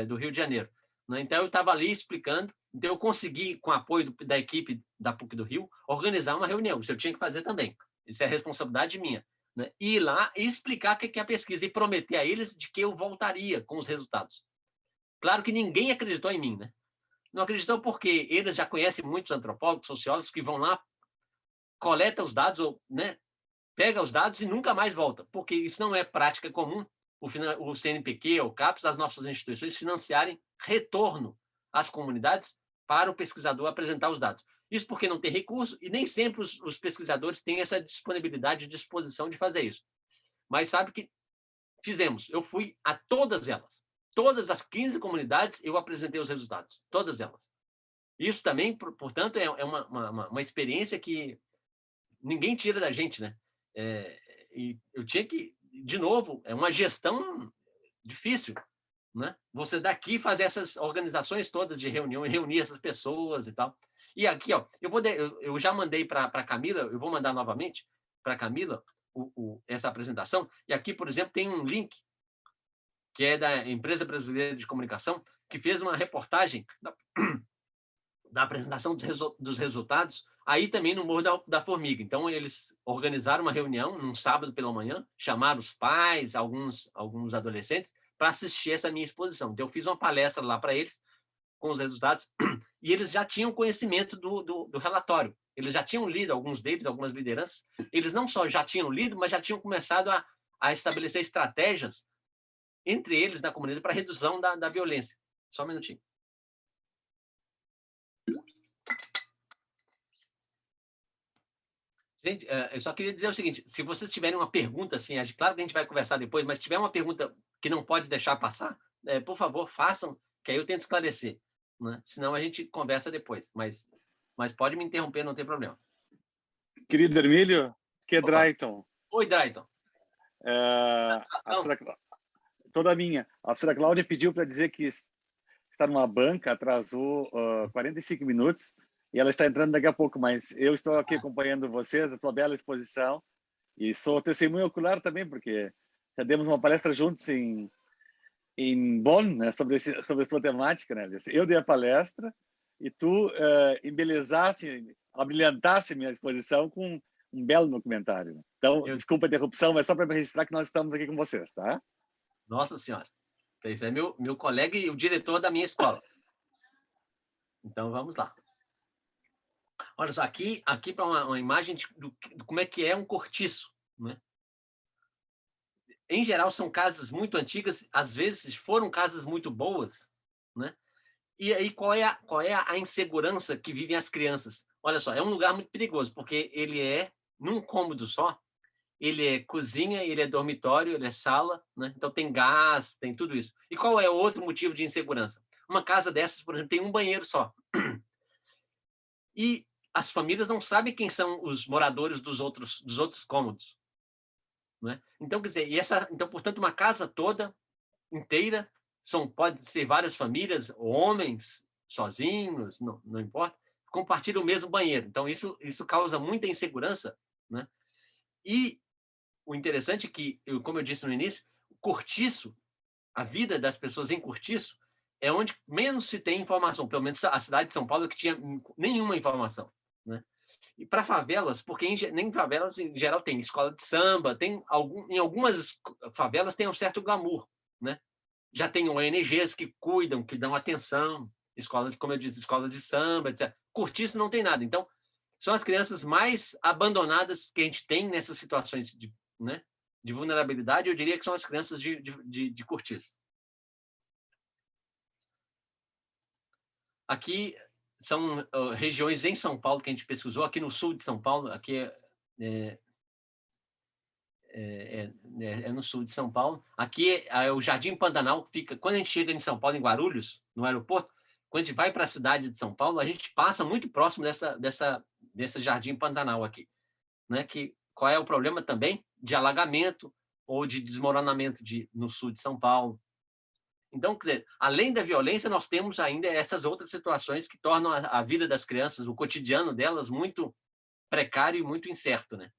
do Rio de Janeiro, né? Então eu estava ali explicando. Então, eu consegui, com o apoio da equipe da PUC do Rio, organizar uma reunião. Isso eu tinha que fazer também. Isso é responsabilidade minha, né? Ir lá e explicar o que é a pesquisa e prometer a eles de que eu voltaria com os resultados. Claro que ninguém acreditou em mim, né? Não acreditou porque eles já conhecem muitos antropólogos, sociólogos que vão lá, coletam os dados, ou, né, pega os dados e nunca mais volta, porque isso não é prática comum. O CNPq, o CAPES, as nossas instituições financiarem retorno às comunidades para o pesquisador apresentar os dados. Isso porque não tem recurso e nem sempre os pesquisadores têm essa disponibilidade e disposição de fazer isso. Mas sabe que fizemos. Eu fui a todas elas. Todas as 15 comunidades eu apresentei os resultados. Todas elas. Isso também, portanto, é uma experiência que ninguém tira da gente, né? E eu tinha que, de novo, é uma gestão difícil, né? Você daqui fazer essas organizações todas de reunião e reunir essas pessoas e tal. E aqui, ó, eu já mandei para a Camila, eu vou mandar novamente para a Camila essa apresentação. E aqui, por exemplo, tem um link que é da Empresa Brasileira de Comunicação, que fez uma reportagem da apresentação dos resultados, aí também no Morro da Formiga. Então, eles organizaram uma reunião num sábado pela manhã, chamaram os pais, alguns adolescentes, para assistir essa minha exposição. Então, eu fiz uma palestra lá para eles, com os resultados, e eles já tinham conhecimento do relatório. Eles já tinham lido, alguns deles, algumas lideranças, eles não só já tinham lido, mas já tinham começado a estabelecer estratégias entre eles na comunidade para redução da violência. Só um minutinho. Gente, eu só queria dizer o seguinte, se vocês tiverem uma pergunta, assim, claro que a gente vai conversar depois, mas se tiver uma pergunta que não pode deixar passar, por favor, façam, que aí eu tento esclarecer, né? Senão a gente conversa depois, mas pode me interromper, não tem problema. Querido Hermílio, que é Drayton. Oi, Drayton. Toda minha. A professora Cláudia pediu para dizer que está numa banca, atrasou 45 minutos, e ela está entrando daqui a pouco, mas eu estou aqui acompanhando vocês, a sua bela exposição, e sou testemunho ocular também, porque já demos uma palestra juntos em Bonn, né, sobre a sua temática, né? Eu dei a palestra e tu embelezaste, abrilhantaste minha exposição com um belo documentário. Então, desculpa a interrupção, mas só para registrar que nós estamos aqui com vocês, tá? Nossa Senhora. Esse é meu colega e o diretor da minha escola. Então, vamos lá. Olha só, aqui para uma imagem de como é que é um cortiço, né? Em geral, são casas muito antigas, às vezes foram casas muito boas, né? E aí, qual é a insegurança que vivem as crianças? Olha só, é um lugar muito perigoso, porque ele é, num cômodo só, ele é cozinha, ele é dormitório, ele é sala, né? Então tem gás, tem tudo isso. E qual é o outro motivo de insegurança? Uma casa dessas, por exemplo, tem um banheiro só. E as famílias não sabem quem são os moradores dos outros cômodos, né? Então, quer dizer, então, portanto, uma casa toda, inteira, pode ser várias famílias, homens, sozinhos, não importa, compartilham o mesmo banheiro. Então, isso causa muita insegurança, né? E o interessante é que, como eu disse no início, o cortiço, a vida das pessoas em cortiço, é onde menos se tem informação. Pelo menos a cidade de São Paulo que tinha nenhuma informação, né? E para favelas, porque nem favelas em geral tem escola de samba, em algumas favelas tem um certo glamour, né? Já tem ONGs que cuidam, que dão atenção, escolas, como eu disse, escolas de samba, etc. Cortiço não tem nada. Então, são as crianças mais abandonadas que a gente tem nessas situações né, de vulnerabilidade, eu diria que são as crianças de cortiço. Aqui são regiões em São Paulo que a gente pesquisou, aqui no sul de São Paulo, aqui é no sul de São Paulo. Aqui é o Jardim Pantanal, que fica, quando a gente chega em São Paulo, em Guarulhos, no aeroporto, quando a gente vai para a cidade de São Paulo, a gente passa muito próximo desse Jardim Pantanal aqui, né? Qual é o problema também? De alagamento ou de desmoronamento no sul de São Paulo. Então, quer dizer, além da violência, nós temos ainda essas outras situações que tornam a vida das crianças, o cotidiano delas, muito precário e muito incerto, né?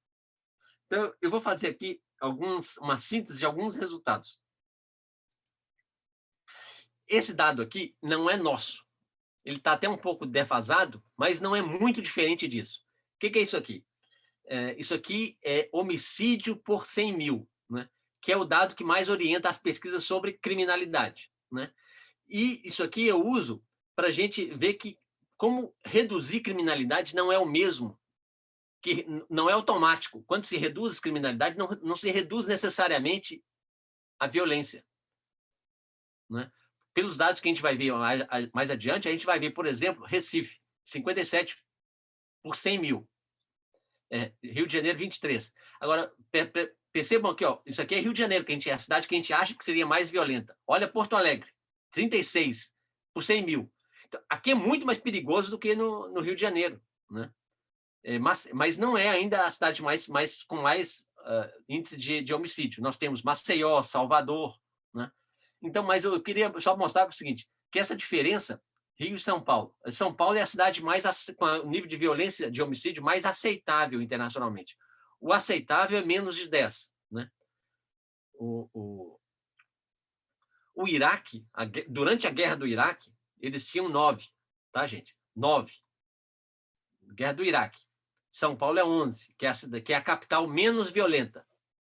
Então, eu vou fazer aqui uma síntese de alguns resultados. Esse dado aqui não é nosso. Ele está até um pouco defasado, mas não é muito diferente disso. O que é isso aqui? Isso aqui é homicídio por 100 mil, né? Que é o dado que mais orienta as pesquisas sobre criminalidade, né? E isso aqui eu uso para a gente ver que como reduzir criminalidade não é o mesmo, que não é automático. Quando se reduz criminalidade, não se reduz necessariamente a violência, né? Pelos dados que a gente vai ver mais adiante, a gente vai ver, por exemplo, Recife, 57 por 100 mil. Rio de Janeiro, 23. Agora, percebam aqui, ó, isso aqui é Rio de Janeiro, que é a cidade que a gente acha que seria mais violenta. Olha Porto Alegre, 36 por 100 mil. Então, aqui é muito mais perigoso do que no Rio de Janeiro, né? Mas não é ainda a cidade com mais índice de homicídio. Nós temos Maceió, Salvador, né? Então, mas eu queria só mostrar o seguinte, que essa diferença, Rio e São Paulo. São Paulo é a cidade com o nível de violência, de homicídio mais aceitável internacionalmente. O aceitável é menos de 10, né? O Iraque, durante a guerra do Iraque, eles tinham 9, tá, gente? 9. Guerra do Iraque. São Paulo é 11, que é a capital menos violenta,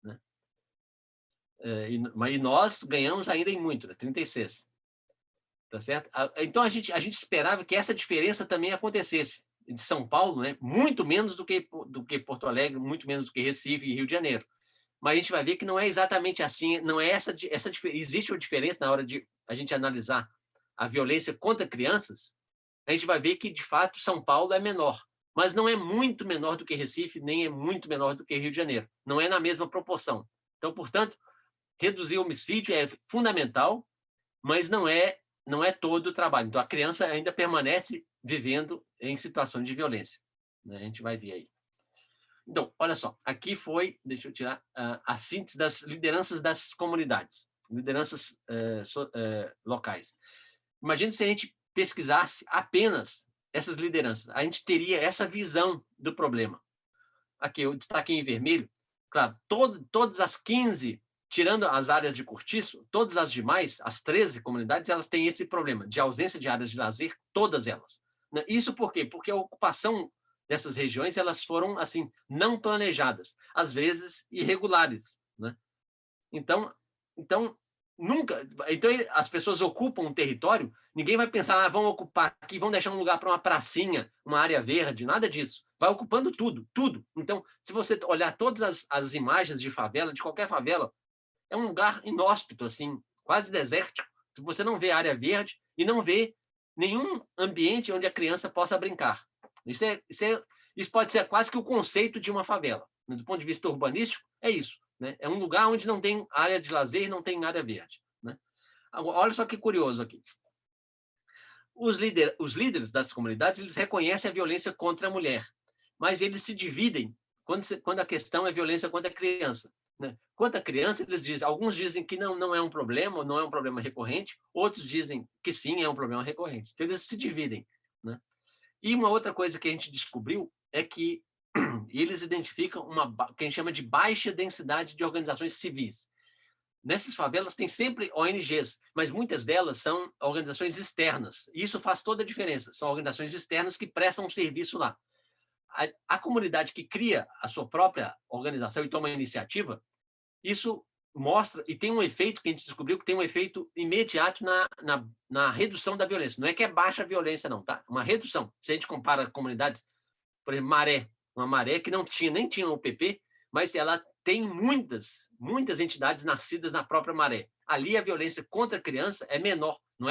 né? E nós ganhamos ainda em muito, né? 36. Tá certo? Então, a gente esperava que essa diferença também acontecesse. De São Paulo, né? Muito menos do que Porto Alegre, muito menos do que Recife e Rio de Janeiro. mas a gente vai ver que não é exatamente assim, não é existe uma diferença na hora de a gente analisar a violência contra crianças. A gente vai ver que, de fato, São Paulo é menor, mas não é muito menor do que Recife, nem é muito menor do que Rio de Janeiro. Não é na mesma proporção. Então, portanto, reduzir o homicídio é fundamental, mas não é todo o trabalho. Então, a criança ainda permanece vivendo em situações de violência, né? A gente vai ver aí. Então, olha só, aqui foi, deixa eu tirar, a síntese das lideranças das comunidades, lideranças locais. Imagine se a gente pesquisasse apenas essas lideranças, a gente teria essa visão do problema. Aqui, eu destaquei em vermelho, claro, todas as 15, tirando as áreas de cortiço, todas as demais, as 13 comunidades, elas têm esse problema de ausência de áreas de lazer, todas elas. Isso por quê? Porque a ocupação dessas regiões, elas foram, assim, não planejadas, às vezes irregulares, né? Então, nunca... Então, as pessoas ocupam um território, ninguém vai pensar, vão ocupar aqui, vão deixar um lugar para uma pracinha, uma área verde, nada disso. Vai ocupando tudo, tudo. Então, se você olhar todas as imagens de favela, de qualquer favela, é um lugar inóspito, assim, quase desértico. Você não vê área verde e não vê nenhum ambiente onde a criança possa brincar. Isso pode ser quase que o conceito de uma favela. Do ponto de vista urbanístico, é isso, né? É um lugar onde não tem área de lazer e não tem área verde, né? Olha só que curioso aqui. Os líderes das comunidades, eles reconhecem a violência contra a mulher, mas eles se dividem quando a questão é violência contra a criança, né? Quanto à criança, alguns dizem que não é um problema, não é um problema recorrente, outros dizem que sim, é um problema recorrente. Então, eles se dividem, né? E uma outra coisa que a gente descobriu é que eles identificam o que a gente chama de baixa densidade de organizações civis. Nessas favelas tem sempre ONGs, mas muitas delas são organizações externas. E isso faz toda a diferença. São organizações externas que prestam um serviço lá. A comunidade que cria a sua própria organização e toma a iniciativa, isso mostra, e tem um efeito que a gente descobriu, que tem um efeito imediato na redução da violência. Não é que é baixa a violência, não, tá? Uma redução. Se a gente compara comunidades, por exemplo, Maré, uma Maré que nem tinha UPP, mas ela tem muitas entidades nascidas na própria Maré. Ali a violência contra a criança é menor, não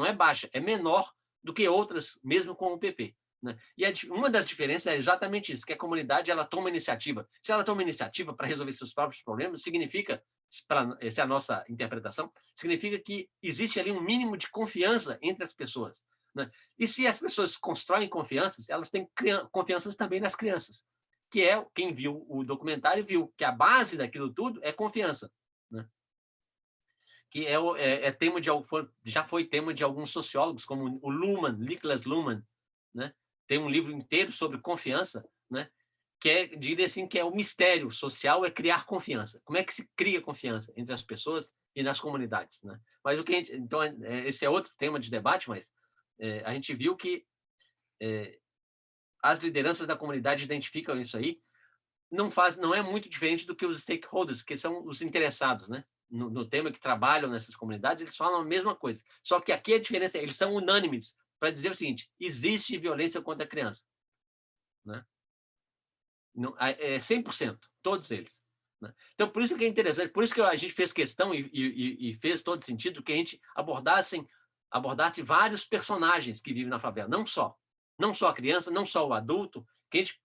é baixa, é menor do que outras, mesmo com o UPP, né? E uma das diferenças é exatamente isso, que a comunidade ela toma iniciativa. Se ela toma iniciativa para resolver seus próprios problemas, significa, essa é a nossa interpretação, significa que existe ali um mínimo de confiança entre as pessoas, né? E se as pessoas constroem confianças, elas têm confianças também nas crianças, que é, quem viu o documentário viu que a base daquilo tudo é confiança, né? Que já foi tema de alguns sociólogos, como o Luhmann, Niklas Luhmann, né? Tem um livro inteiro sobre confiança, né? Diria assim, que é o mistério social, é criar confiança. Como é que se cria confiança entre as pessoas e nas comunidades, né? Mas então, esse é outro tema de debate, mas a gente viu que as lideranças da comunidade identificam isso aí, não é muito diferente do que os stakeholders, que são os interessados, né? No tema, que trabalham nessas comunidades, eles falam a mesma coisa. Só que aqui a diferença é, eles são unânimes para dizer o seguinte: existe violência contra a criança, né? É 100%, todos eles, né? Então, por isso que é interessante, por isso que a gente fez questão e fez todo sentido que a gente abordasse vários personagens que vivem na favela, não só a criança, não só o adulto, que a gente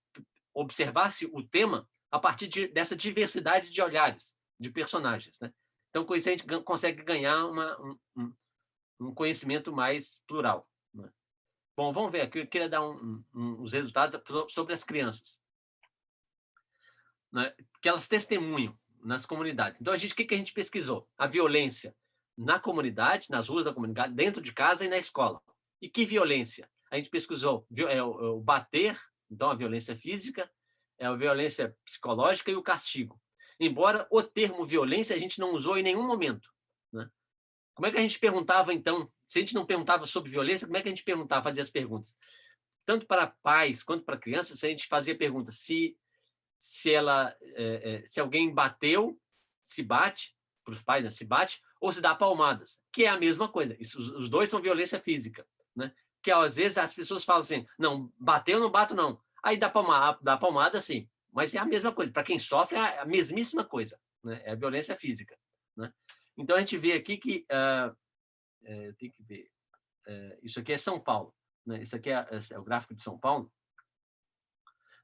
observasse o tema a partir dessa diversidade de olhares, de personagens, né? Então, com isso a gente consegue ganhar um conhecimento mais plural, né? Bom, vamos ver aqui, eu queria dar uns resultados sobre as crianças, né, que elas testemunham nas comunidades. Então, o que a gente pesquisou? A violência na comunidade, nas ruas da comunidade, dentro de casa e na escola. E que violência? A gente pesquisou o bater, então a violência física, a violência psicológica e o castigo. Embora o termo violência a gente não usou em nenhum momento, né? Como é que a gente perguntava, então? Se a gente não perguntava sobre violência, como é que a gente fazia as perguntas? Tanto para pais quanto para crianças, a gente fazia perguntas se alguém bateu, se bate, para os pais, né, se bate, ou se dá palmadas, que é a mesma coisa. Os dois são violência física, né? Que às vezes as pessoas falam assim, não, bateu, não bato, não. Aí dá palmada, sim. mas é a mesma coisa. Para quem sofre, é a mesmíssima coisa, né? É a violência física, né? Então, a gente vê aqui que... tem que ver. Isso aqui é São Paulo, né? Isso aqui é o gráfico de São Paulo,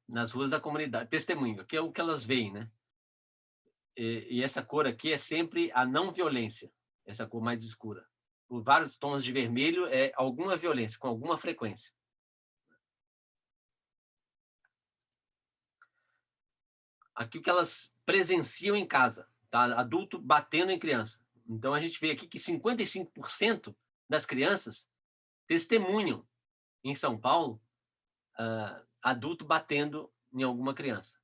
nas ruas da comunidade. Testemunho, que é o que elas veem, né? E essa cor aqui é sempre a não violência, essa cor mais escura. Por vários tons de vermelho é alguma violência, com alguma frequência. Aqui o que elas presenciam em casa, tá? Adulto batendo em criança. Então, a gente vê aqui que 55% das crianças testemunham em São Paulo adulto batendo em alguma criança.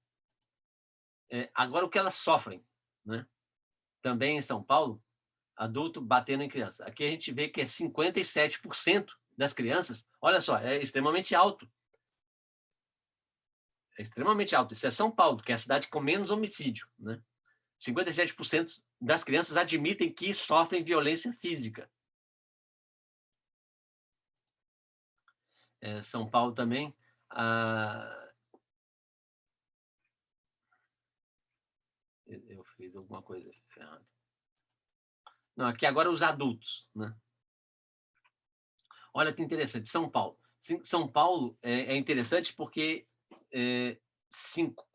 Agora, o que elas sofrem, né? Também em São Paulo, adulto batendo em criança. Aqui a gente vê que é 57% das crianças. Olha só, é extremamente alto. É extremamente alto. Isso é São Paulo, que é a cidade com menos homicídio, né? 57% das crianças admitem que sofrem violência física. São Paulo também. Eu fiz alguma coisa errada. Não, aqui agora os adultos, né? Olha que interessante, São Paulo. São Paulo é interessante porque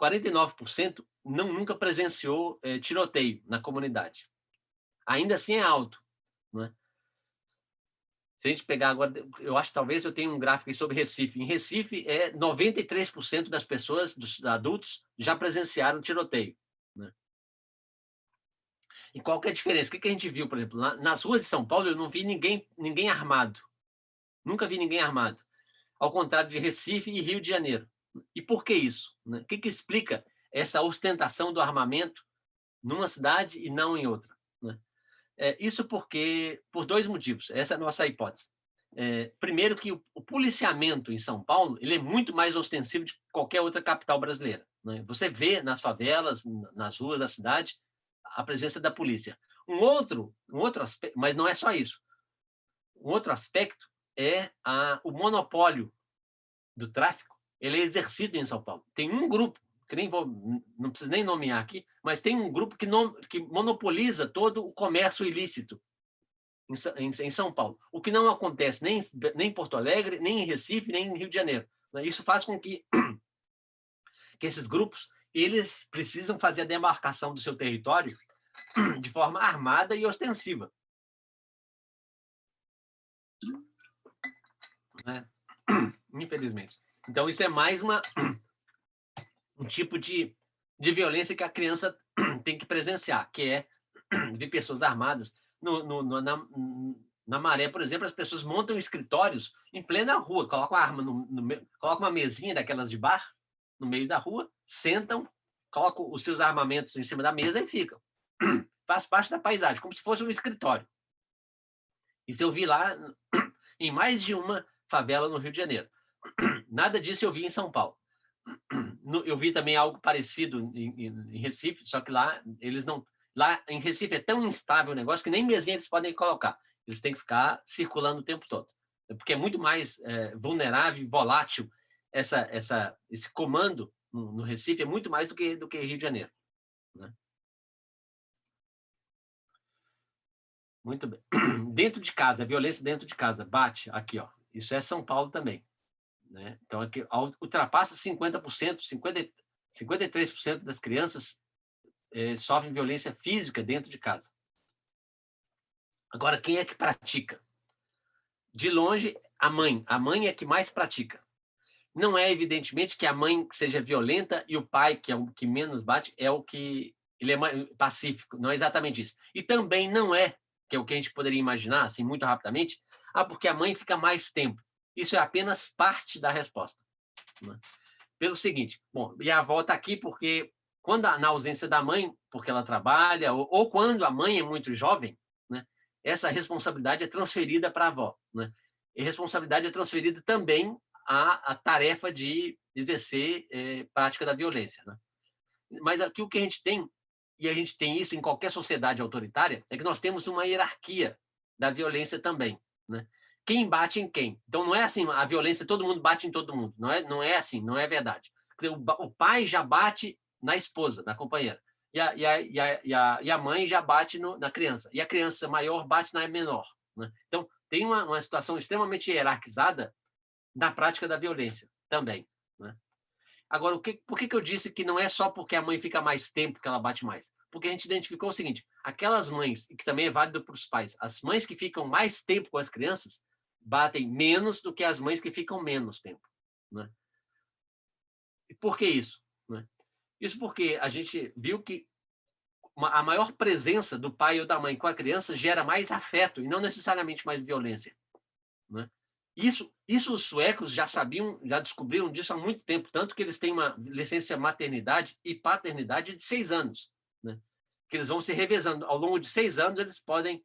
49% nunca presenciou tiroteio na comunidade. Ainda assim é alto, né? Se a gente pegar agora, eu acho que talvez eu tenha um gráfico aí sobre Recife. Em Recife, 93% das pessoas, dos adultos, já presenciaram tiroteio, né? E qual que é a diferença? O que a gente viu, por exemplo, nas ruas de São Paulo, eu não vi ninguém armado. Nunca vi ninguém armado. Ao contrário de Recife e Rio de Janeiro. E por que isso, né? O que explica essa ostentação do armamento numa cidade e não em outra, né? Isso por dois motivos. Essa é a nossa hipótese. Primeiro, que o policiamento em São Paulo ele é muito mais ostensivo de qualquer outra capital brasileira, né? Você vê nas favelas, nas ruas da cidade, a presença da polícia. Um outro aspecto, mas não é só isso. Um outro aspecto é o monopólio do tráfico. Ele é exercido em São Paulo. Tem um grupo, que não preciso nem nomear aqui, mas tem um grupo que monopoliza todo o comércio ilícito em São Paulo. O que não acontece nem em Porto Alegre, nem em Recife, nem em Rio de Janeiro. Isso faz com que esses grupos eles precisam fazer a demarcação do seu território de forma armada e ostensiva, né? Infelizmente. Então, isso é mais um tipo de violência que a criança tem que presenciar, que é ver pessoas armadas. Na Maré, por exemplo, as pessoas montam escritórios em plena rua, colocam a arma, colocam uma mesinha daquelas de bar no meio da rua, sentam, colocam os seus armamentos em cima da mesa e ficam. Faz parte da paisagem, como se fosse um escritório. Isso eu vi lá em mais de uma favela no Rio de Janeiro. Nada disso eu vi em São Paulo. Eu vi também algo parecido em Recife, só que lá eles não... Lá em Recife é tão instável o negócio que nem mesinha eles podem colocar. Eles têm que ficar circulando o tempo todo. Porque é muito mais vulnerável e volátil esse comando no Recife, é muito mais do que Rio de Janeiro, né? Muito bem. Dentro de casa, a violência dentro de casa, bate aqui, ó. Isso é São Paulo também, né? Então, aqui ultrapassa 50%, 53% das crianças sofrem violência física dentro de casa. Agora, quem é que pratica? De longe, a mãe. A mãe é que mais pratica. Não é, evidentemente, que a mãe seja violenta e o pai, que é o que menos bate, ele é pacífico. Não é exatamente isso. E também não é, que é o que a gente poderia imaginar, assim, muito rapidamente, porque a mãe fica mais tempo. Isso é apenas parte da resposta, né? Pelo seguinte, bom, e a avó está aqui porque na ausência da mãe, porque ela trabalha, ou quando a mãe é muito jovem, né, essa responsabilidade é transferida para a avó, né? E a responsabilidade é transferida também à tarefa de exercer prática da violência, né? Mas aqui o que a gente tem, e a gente tem isso em qualquer sociedade autoritária, é que nós temos uma hierarquia da violência também, né? Quem bate em quem? Então, não é assim, a violência, todo mundo bate em todo mundo. Não é assim, não é verdade. O pai já bate na esposa, na companheira. E a mãe já bate na criança. E a criança maior bate na menor. Né? Então, tem uma situação extremamente hierarquizada na prática da violência também. Né? Agora, por que eu disse que não é só porque a mãe fica mais tempo que ela bate mais? Porque a gente identificou o seguinte, aquelas mães, e que também é válido para os pais, as mães que ficam mais tempo com as crianças batem menos do que as mães que ficam menos tempo. Né? E por que isso? Né? Isso porque a gente viu que a maior presença do pai ou da mãe com a criança gera mais afeto e não necessariamente mais violência. Né? Isso os suecos já sabiam, já descobriram disso há muito tempo, tanto que eles têm uma licença maternidade e paternidade de 6 anos. Né? Que eles vão se revezando. Ao longo de 6 anos, eles podem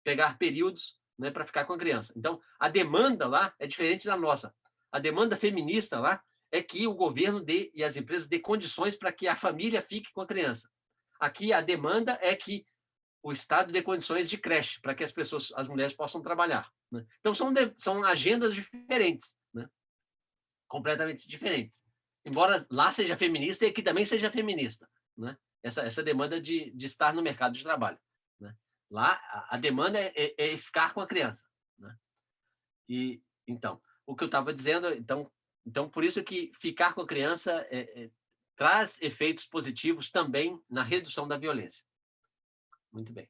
pegar períodos, né, para ficar com a criança. Então, a demanda lá é diferente da nossa. A demanda feminista lá é que o governo dê e as empresas dê condições para que a família fique com a criança. Aqui, a demanda é que o Estado dê condições de creche para que as mulheres possam trabalhar. Né? Então, são agendas diferentes, né? Completamente diferentes. Embora lá seja feminista e aqui também seja feminista, né? Essa demanda de estar no mercado de trabalho. Né? Lá, a demanda é ficar com a criança. Né? E, então, o que eu estava dizendo, então, por isso que ficar com a criança traz efeitos positivos também na redução da violência. Muito bem.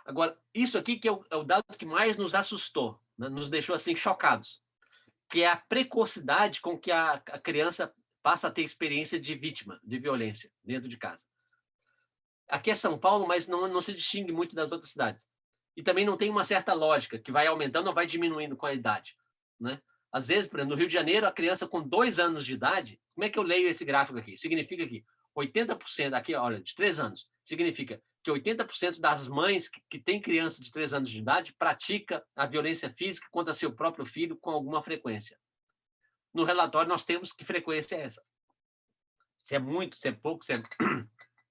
Agora, isso aqui que é o dado que mais nos assustou, né? Nos deixou assim chocados, que é a precocidade com que a criança passa a ter experiência de vítima de violência dentro de casa. Aqui é São Paulo, mas não se distingue muito das outras cidades. E também não tem uma certa lógica, que vai aumentando ou vai diminuindo com a idade. Né? Às vezes, por exemplo, no Rio de Janeiro, a criança com 2 anos de idade, como é que eu leio esse gráfico aqui? Significa que 80%, aqui, olha, de 3 anos, significa que 80% das mães que têm criança de 3 anos de idade pratica a violência física contra seu próprio filho com alguma frequência. No relatório, nós temos que frequência é essa. Se é muito, se é pouco, se é...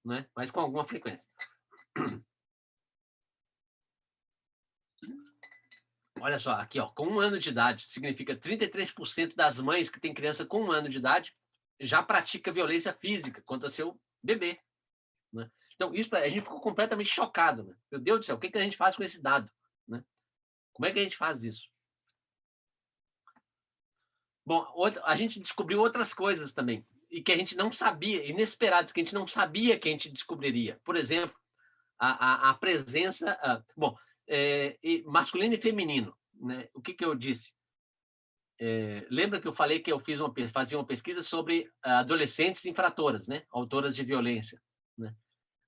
né? Mas com alguma frequência. Olha só, aqui, ó, com 1 ano de idade, significa 33% das mães que têm criança com 1 ano de idade já pratica violência física contra seu bebê. Né? Então, isso a gente ficou completamente chocado. Né? Meu Deus do céu, o que a gente faz com esse dado? Né? Como é que a gente faz isso? Bom, a gente descobriu outras coisas também, e que a gente não sabia, inesperadas, que a gente não sabia que a gente descobriria. Por exemplo, a presença... masculino e feminino. Né? O que eu disse? Lembra que eu falei que eu fazia uma pesquisa sobre adolescentes infratoras, né? Autoras de violência. Né?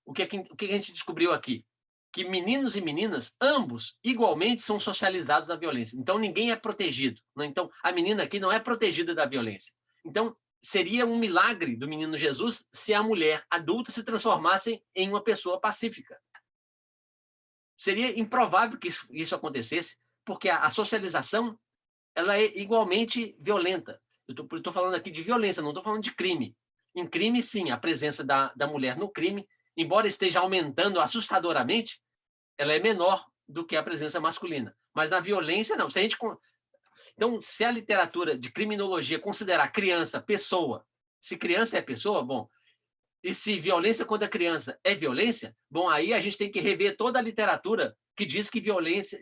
O que a gente descobriu aqui? Que meninos e meninas, ambos, igualmente, são socializados na violência. Então, ninguém é protegido. Né? Então, a menina aqui não é protegida da violência. Então, seria um milagre do menino Jesus se a mulher adulta se transformasse em uma pessoa pacífica. Seria improvável que isso acontecesse, porque a socialização ela é igualmente violenta. Eu estou falando aqui de violência, não estou falando de crime. Em crime, sim, a presença da mulher no crime, embora esteja aumentando assustadoramente, ela é menor do que a presença masculina. Mas na violência, não. Então, se a literatura de criminologia considerar criança pessoa, se criança é pessoa, bom, e se violência contra a criança é violência, bom, aí a gente tem que rever toda a literatura que diz que violência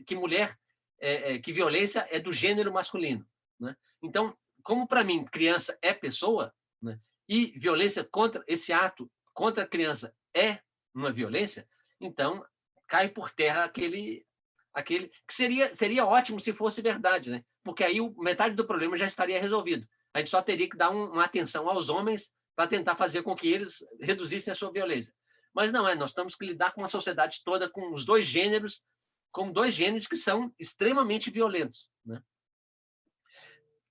é do gênero masculino. Né? Então, como para mim criança é pessoa, né, e violência contra esse ato contra a criança é uma violência, então cai por terra aquele que seria ótimo se fosse verdade, né? Porque aí metade do problema já estaria resolvido. A gente só teria que dar uma atenção aos homens para tentar fazer com que eles reduzissem a sua violência. Mas não nós temos que lidar com a sociedade toda, com os dois gêneros, com 2 gêneros que são extremamente violentos. Né?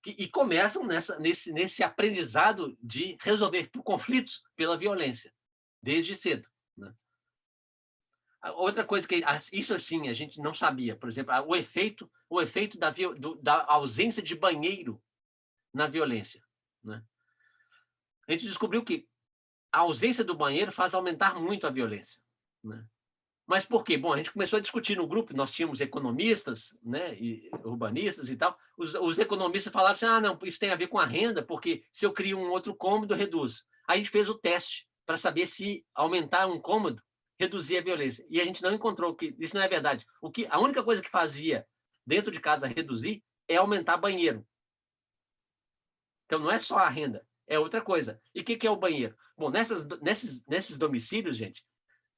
E começam nesse aprendizado de resolver conflitos pela violência, desde cedo. Né? Outra coisa que isso assim a gente não sabia, por exemplo, o efeito da ausência de banheiro na violência. Né? A gente descobriu que a ausência do banheiro faz aumentar muito a violência. Né? Mas por quê? Bom, a gente começou a discutir no grupo, nós tínhamos economistas, né, e urbanistas e tal. Os economistas falaram assim, não, isso tem a ver com a renda, porque se eu crio um outro cômodo, reduz. Aí a gente fez o teste para saber se aumentar um cômodo reduzia a violência. E a gente não encontrou que isso não é verdade. A única coisa que fazia dentro de casa reduzir é aumentar banheiro. Então, não é só a renda, é outra coisa. E o que é o banheiro? Bom, nesses domicílios, gente,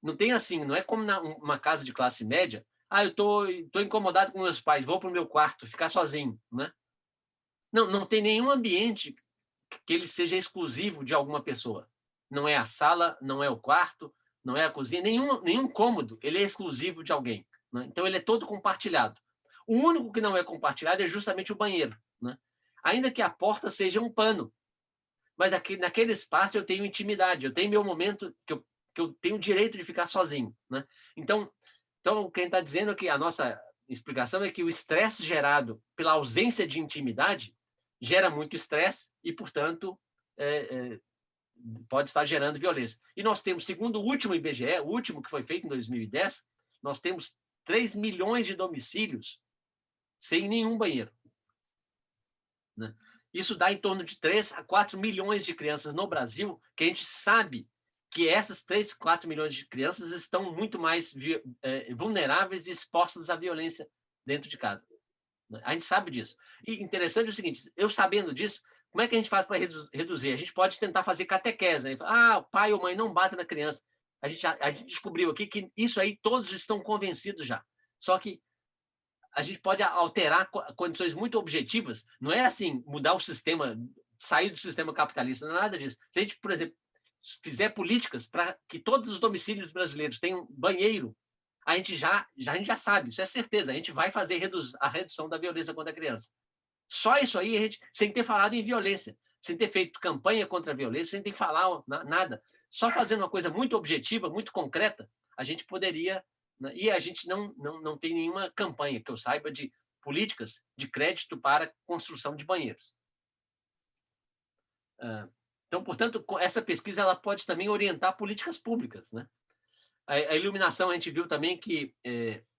não tem assim, não é como uma casa de classe média. Eu tô incomodado com meus pais, vou para o meu quarto, ficar sozinho, né? Não tem nenhum ambiente que ele seja exclusivo de alguma pessoa. Não é a sala, não é o quarto, não é a cozinha, nenhum cômodo ele é exclusivo de alguém, né? Então, ele é todo compartilhado. O único que não é compartilhado é justamente o banheiro, né? Ainda que a porta seja um pano, mas aqui, naquele espaço eu tenho intimidade, eu tenho meu momento que eu tenho o direito de ficar sozinho, né? Então quem está dizendo que a nossa explicação é que o estresse gerado pela ausência de intimidade gera muito estresse e, portanto, pode estar gerando violência. E nós temos, segundo o último IBGE, o último que foi feito em 2010, nós temos 3 milhões de domicílios sem nenhum banheiro, né? Isso dá em torno de 3 a 4 milhões de crianças no Brasil, que a gente sabe que essas 3, 4 milhões de crianças estão muito mais vulneráveis e expostas à violência dentro de casa. A gente sabe disso. E interessante é o seguinte, eu sabendo disso, como é que a gente faz para reduzir? A gente pode tentar fazer catequese, né? Pai ou mãe não bata na criança. A gente descobriu aqui que isso aí todos estão convencidos já. Só que a gente pode alterar condições muito objetivas. Não é assim, mudar o sistema, sair do sistema capitalista, não é nada disso. Se a gente, por exemplo, fizer políticas para que todos os domicílios brasileiros tenham banheiro, a gente já sabe, isso é certeza, a gente vai fazer a redução da violência contra a criança. Só isso aí, sem ter falado em violência, sem ter feito campanha contra a violência, sem ter falado nada. Só fazendo uma coisa muito objetiva, muito concreta, a gente poderia... E a gente não tem nenhuma campanha, que eu saiba, de políticas de crédito para construção de banheiros. Então, portanto, essa pesquisa ela pode também orientar políticas públicas, né? A iluminação, a gente viu também que,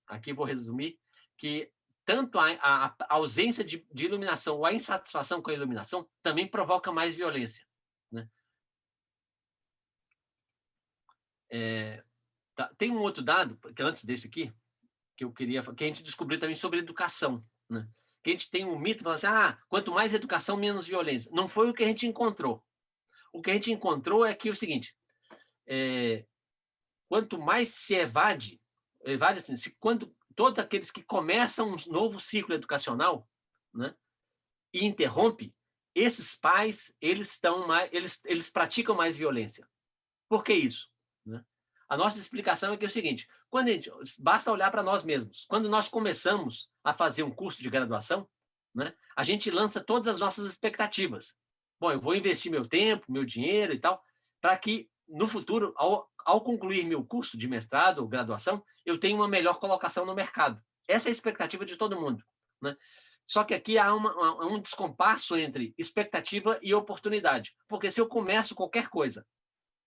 aqui vou resumir, que tanto a ausência de iluminação ou a insatisfação com a iluminação também provoca mais violência, né? Tem um outro dado, que antes desse aqui, que a gente descobriu também sobre educação, né? Que a gente tem um mito, falando assim, quanto mais educação, menos violência. Não foi o que a gente encontrou. O que a gente encontrou é que o seguinte, quanto mais se evade assim, quando todos aqueles que começam um novo ciclo educacional, né, e interrompe, esses pais, eles praticam mais violência. Por que isso? Né? A nossa explicação é que é o seguinte, basta olhar para nós mesmos. Quando nós começamos a fazer um curso de graduação, né, a gente lança todas as nossas expectativas. Bom, eu vou investir meu tempo, meu dinheiro e tal, para que, no futuro, ao concluir meu curso de mestrado ou graduação, eu tenha uma melhor colocação no mercado. Essa é a expectativa de todo mundo, né? Só que aqui há um descompasso entre expectativa e oportunidade. Porque se eu começo qualquer coisa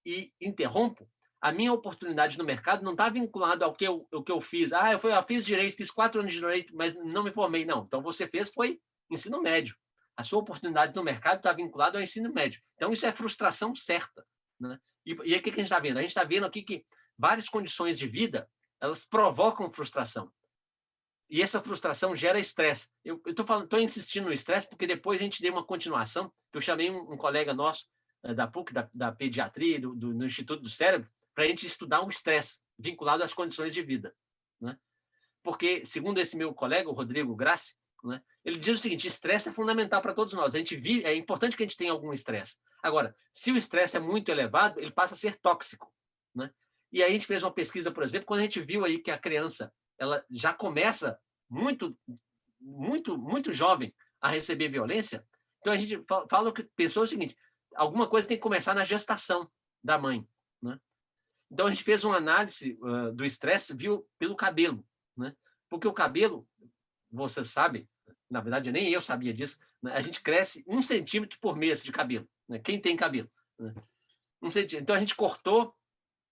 e interrompo, a minha oportunidade no mercado não está vinculada ao que eu fiz. Eu fiz direito, fiz 4 anos de direito, mas não me formei. Não, então você foi ensino médio. A sua oportunidade no mercado está vinculada ao ensino médio. Então, isso é frustração certa, né? E aí, o que a gente está vendo? A gente está vendo aqui que várias condições de vida, elas provocam frustração. E essa frustração gera estresse. Eu estou insistindo no estresse porque depois a gente deu uma continuação. Eu chamei um colega nosso da PUC, da pediatria, do Instituto do Cérebro, para a gente estudar o estresse vinculado às condições de vida, né? Porque, segundo esse meu colega, o Rodrigo Grassi, né, ele diz o seguinte, estresse é fundamental para todos nós. É importante que a gente tenha algum estresse. Agora, se o estresse é muito elevado, ele passa a ser tóxico, né? E aí a gente fez uma pesquisa, por exemplo, quando a gente viu aí que a criança ela já começa muito, muito, muito jovem a receber violência, então a gente pensou o seguinte, alguma coisa tem que começar na gestação da mãe, né? Então a gente fez uma análise do estresse, viu pelo cabelo, né? Porque o cabelo, você sabe, na verdade nem eu sabia disso, né? A gente cresce 1 centímetro por mês de cabelo, né? Quem tem cabelo, né? 1 centímetro. Então a gente cortou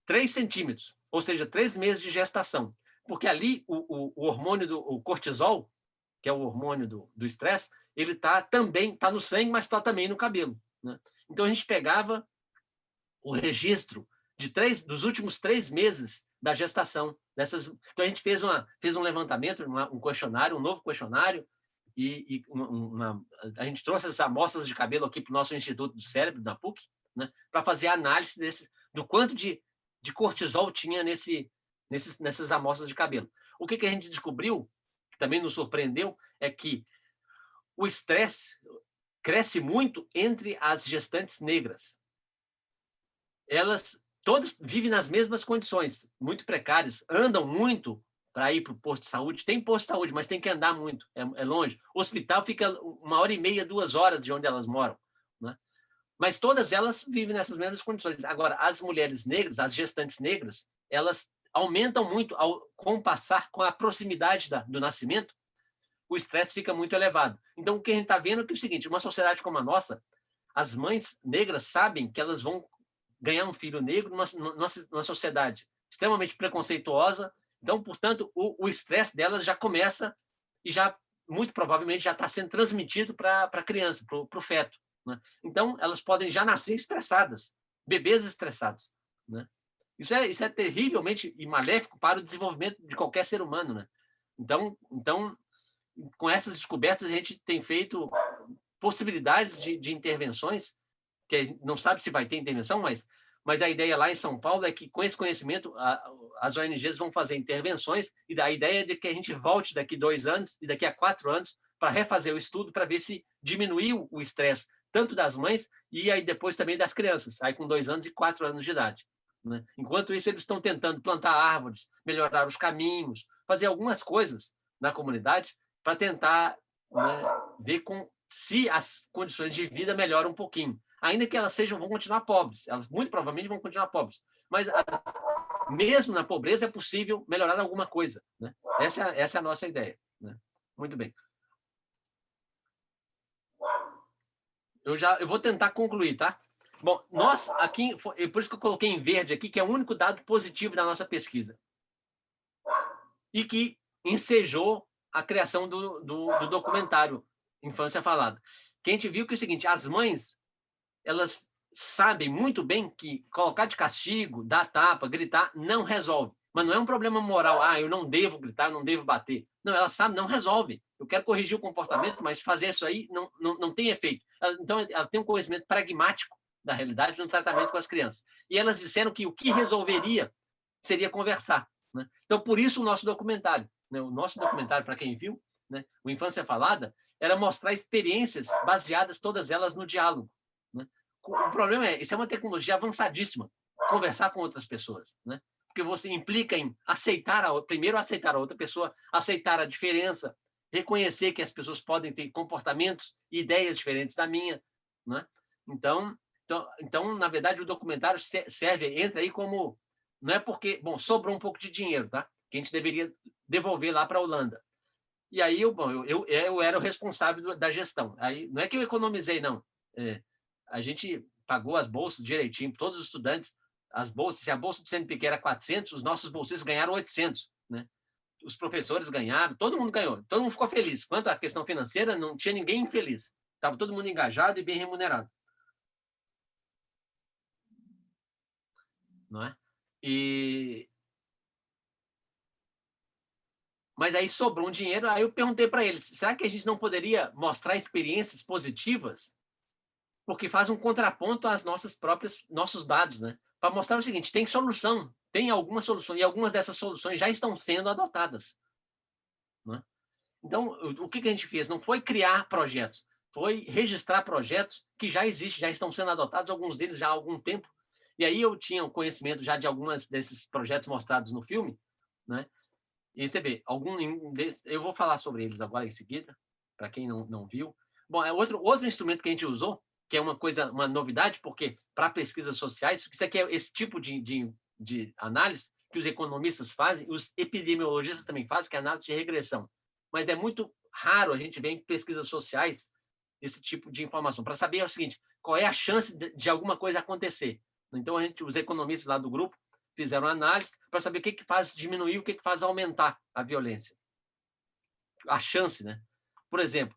3 centímetros ou seja, 3 meses de gestação. Porque ali o hormônio o cortisol, que é o hormônio do estresse, ele também está no sangue, mas está também no cabelo, né? Então a gente pegava o registro dos últimos 3 meses da gestação então a gente fez um levantamento, um questionário, um novo questionário, e a gente trouxe essas amostras de cabelo aqui para o nosso Instituto do Cérebro, da PUC, né, para fazer a análise do quanto de cortisol tinha nessas amostras de cabelo. O que a gente descobriu, que também nos surpreendeu, é que o estresse cresce muito entre as gestantes negras. Elas todas vivem nas mesmas condições, muito precárias, andam muito para ir para o posto de saúde. Tem posto de saúde, mas tem que andar muito, é longe. O hospital fica 1h30, 2 horas de onde elas moram, né? Mas todas elas vivem nessas mesmas condições. Agora, as mulheres negras, as gestantes negras, elas aumentam muito com a proximidade do nascimento, o estresse fica muito elevado. Então, o que a gente está vendo é que é o seguinte, uma sociedade como a nossa, as mães negras sabem que elas vão ganhar um filho negro numa sociedade extremamente preconceituosa. Então, portanto, o estresse delas já começa e já, muito provavelmente, já está sendo transmitido para a criança, para o feto, né? Então, elas podem já nascer estressadas, bebês estressados, né? Isso é terrivelmente e maléfico para o desenvolvimento de qualquer ser humano, né? Então, com essas descobertas, a gente tem feito possibilidades de intervenções, que não sabe se vai ter intervenção, mas a ideia lá em São Paulo é que, com esse conhecimento, as ONGs vão fazer intervenções, e a ideia é de que a gente volte daqui 2 anos e daqui a 4 anos para refazer o estudo, para ver se diminuiu o estresse, tanto das mães e aí depois também das crianças, aí com 2 anos e 4 anos de idade, né? Enquanto isso, eles estão tentando plantar árvores, melhorar os caminhos, fazer algumas coisas na comunidade para tentar, né, ver se as condições de vida melhoram um pouquinho. Ainda que elas vão continuar pobres, elas muito provavelmente vão continuar pobres, mas mesmo na pobreza é possível melhorar alguma coisa, né? Essa é a nossa ideia, né? Muito bem. Eu vou tentar concluir, tá? Bom, nós aqui, por isso que eu coloquei em verde aqui, que é o único dado positivo da nossa pesquisa, e que ensejou a criação do documentário Infância Falada. Que a gente viu que é o seguinte, as mães, elas sabem muito bem que colocar de castigo, dar tapa, gritar, não resolve. Mas não é um problema moral, eu não devo gritar, não devo bater. Não, elas sabem, não resolve. Eu quero corrigir o comportamento, mas fazer isso aí não tem efeito. Então, ela tem um conhecimento pragmático da realidade no tratamento com as crianças. E elas disseram que o que resolveria seria conversar, né? Então, por isso o nosso documentário, né? O nosso documentário, para quem viu, né, o Infância Falada, era mostrar experiências baseadas todas elas no diálogo, né? O problema isso é uma tecnologia avançadíssima, conversar com outras pessoas, né? Porque você implica em primeiro aceitar a outra pessoa, aceitar a diferença, reconhecer que as pessoas podem ter comportamentos e ideias diferentes da minha, né? Então, na verdade, o documentário entra aí como, não é porque, sobrou um pouco de dinheiro, tá? Que a gente deveria devolver lá para a Holanda. E aí, eu era o responsável da gestão. Aí, não é que eu economizei, não. A gente pagou as bolsas direitinho, todos os estudantes, as bolsas, se a bolsa do CNPq era 400, os nossos bolsistas ganharam 800, né? Os professores ganharam, todo mundo ganhou, todo mundo ficou feliz. Quanto à questão financeira, não tinha ninguém infeliz. Estava todo mundo engajado e bem remunerado. Não é? Mas aí sobrou um dinheiro, aí eu perguntei para eles, será que a gente não poderia mostrar experiências positivas? Porque faz um contraponto às nossos dados, né? Para mostrar o seguinte, tem solução, tem alguma solução, e algumas dessas soluções já estão sendo adotadas, né? Então, o que a gente fez? Não foi criar projetos, foi registrar projetos que já existem, já estão sendo adotados, alguns deles já há algum tempo. E aí eu tinha um conhecimento já de alguns desses projetos mostrados no filme, né? E você vê, eu vou falar sobre eles agora em seguida, para quem não viu. Bom, é outro instrumento que a gente usou, que é uma novidade, porque para pesquisas sociais, isso aqui é esse tipo de análise que os economistas fazem, os epidemiologistas também fazem, que é análise de regressão. Mas é muito raro a gente ver em pesquisas sociais esse tipo de informação, para saber o seguinte, qual é a chance de alguma coisa acontecer. Então, os economistas lá do grupo fizeram análise para saber o que faz diminuir, o que faz aumentar a violência. A chance, né? Por exemplo,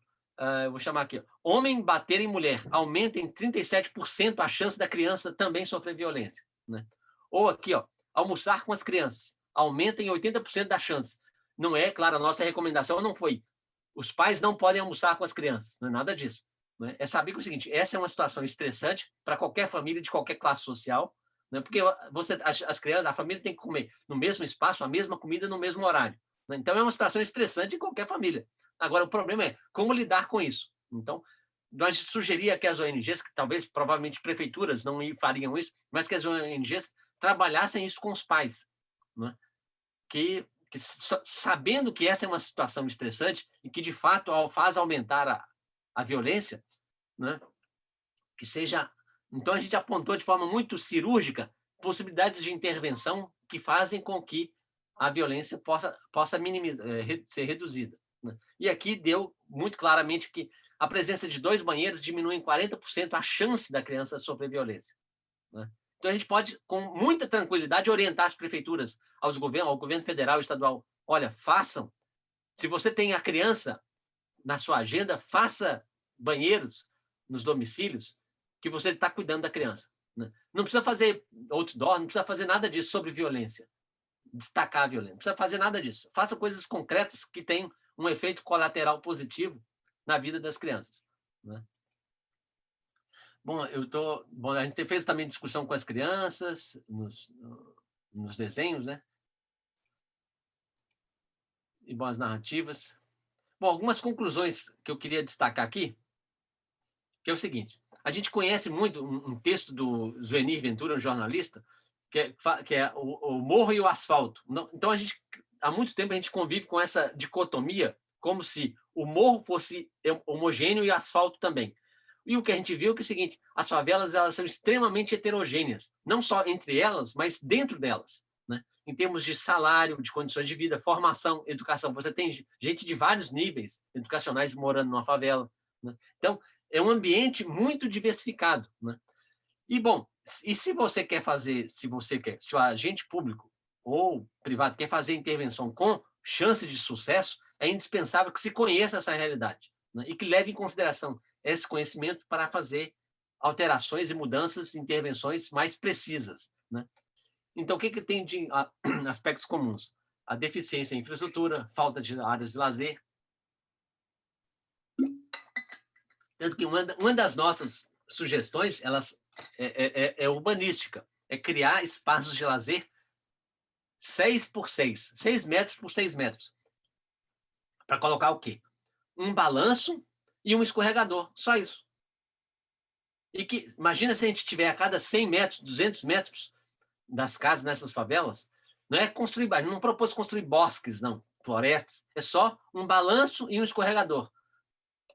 eu vou chamar aqui, homem bater em mulher aumenta em 37% a chance da criança também sofrer violência, né? Ou aqui, ó, almoçar com as crianças aumenta em 80% da chance. Não é, claro, a nossa recomendação não foi os pais não podem almoçar com as crianças, não é nada disso, né? É saber que é o seguinte, essa é uma situação estressante para qualquer família de qualquer classe social, né? Porque as crianças, a família tem que comer no mesmo espaço, a mesma comida no mesmo horário, né? Então é uma situação estressante em qualquer família. Agora, o problema é como lidar com isso. Então, nós sugeria que as ONGs, que talvez, provavelmente, prefeituras não fariam isso, mas que as ONGs trabalhassem isso com os pais, né? Que sabendo que essa é uma situação estressante e que, de fato, faz aumentar a violência, né? Que seja... Então, a gente apontou de forma muito cirúrgica possibilidades de intervenção que fazem com que a violência possa ser reduzida, né? E aqui deu muito claramente que a presença de 2 banheiros diminui em 40% a chance da criança sofrer violência, né? Então, a gente pode, com muita tranquilidade, orientar as prefeituras, ao governo federal e estadual. Olha, façam. Se você tem a criança na sua agenda, faça banheiros nos domicílios que você está cuidando da criança, né? Não precisa fazer outdoor, não precisa fazer nada disso sobre violência, destacar a violência. Não precisa fazer nada disso. Faça coisas concretas que tenham um efeito colateral positivo na vida das crianças, né? Bom, a gente fez também discussão com as crianças, nos desenhos, né? E boas narrativas. Bom, algumas conclusões que eu queria destacar aqui, que é o seguinte: a gente conhece muito um texto do Zuenir Ventura, um jornalista, que é o morro e o asfalto. Então, há muito tempo a gente convive com essa dicotomia, como se o morro fosse homogêneo e o asfalto também. E o que a gente viu é que é o seguinte: as favelas, elas são extremamente heterogêneas, não só entre elas, mas dentro delas, né? Em termos de salário, de condições de vida, formação, educação. Você tem gente de vários níveis educacionais morando numa favela, né? Então, é um ambiente muito diversificado, né? E, bom, e se você quer fazer, se o agente público ou privado quer fazer intervenção com chance de sucesso, é indispensável que se conheça essa realidade, né? E que leve em consideração esse conhecimento para fazer alterações e mudanças, intervenções mais precisas, né? Então, o que tem de aspectos comuns? A deficiência em infraestrutura, falta de áreas de lazer. Tanto que uma das nossas sugestões é urbanística, é criar espaços de lazer 6 por 6, 6 metros por 6 metros. Para colocar o quê? Um balanço e um escorregador, só isso. E que, imagina se a gente tiver a cada 100 metros, 200 metros das casas nessas favelas, não é construir, não propôs construir bosques, não, florestas, é só um balanço e um escorregador,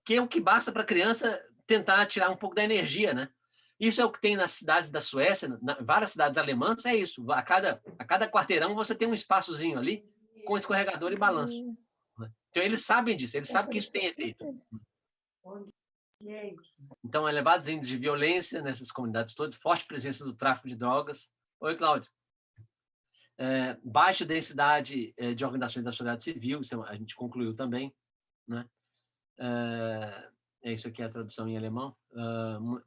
que é o que basta para a criança tentar tirar um pouco da energia, né? Isso é o que tem nas cidades da Suécia, várias cidades alemãs, é isso. A cada quarteirão você tem um espaçozinho ali com escorregador e balanço, né? Então, eles sabem disso, eles sabem que isso tem efeito. Então, elevados índices de violência nessas comunidades todas, forte presença do tráfico de drogas. Oi, Cláudio. Baixa densidade de organizações da sociedade civil, isso a gente concluiu também, né? Isso aqui é a tradução em alemão.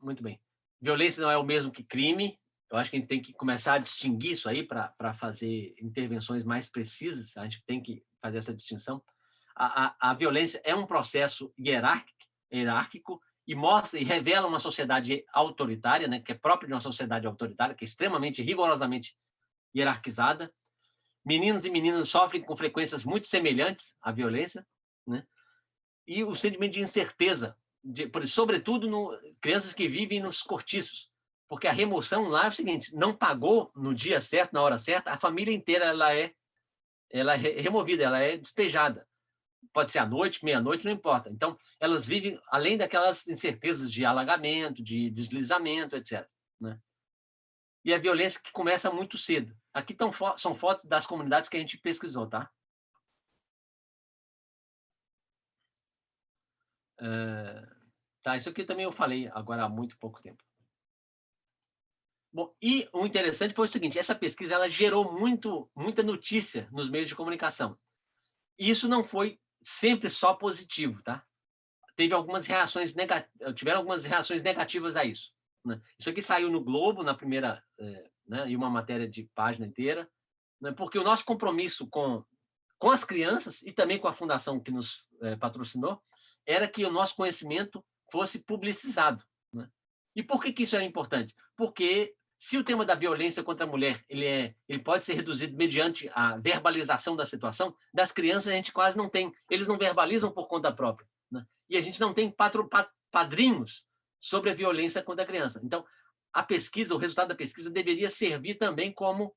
Muito bem. Violência não é o mesmo que crime. Eu acho que a gente tem que começar a distinguir isso aí para fazer intervenções mais precisas. A gente tem que fazer essa distinção. A violência é um processo hierárquico e mostra e revela uma sociedade autoritária, né, que é própria de uma sociedade autoritária, que é extremamente, rigorosamente hierarquizada. Meninos e meninas sofrem com frequências muito semelhantes à violência, né? E o sentimento de incerteza, sobretudo crianças que vivem nos cortiços, porque a remoção lá é o seguinte: não pagou no dia certo, na hora certa, a família inteira ela é removida, ela é despejada. Pode ser à noite, meia-noite, não importa. Então, elas vivem além daquelas incertezas de alagamento, de deslizamento, etc., né? E a violência que começa muito cedo. Aqui são fotos das comunidades que a gente pesquisou, tá? Isso aqui também eu falei agora há muito pouco tempo. Bom, e o interessante foi o seguinte, essa pesquisa ela gerou muita notícia nos meios de comunicação. E isso não foi sempre só positivo, tá? Tiveram algumas reações negativas a isso, né? Isso aqui saiu no Globo, na primeira, né, e uma matéria de página inteira, né, porque o nosso compromisso com as crianças e também com a fundação que nos patrocinou era que o nosso conhecimento fosse publicizado, né? E por que isso é importante? Porque se o tema da violência contra a mulher ele pode ser reduzido mediante a verbalização da situação, das crianças a gente quase não tem, eles não verbalizam por conta própria, né? E a gente não tem padrinhos sobre a violência contra a criança. Então, a pesquisa, o resultado da pesquisa deveria servir também como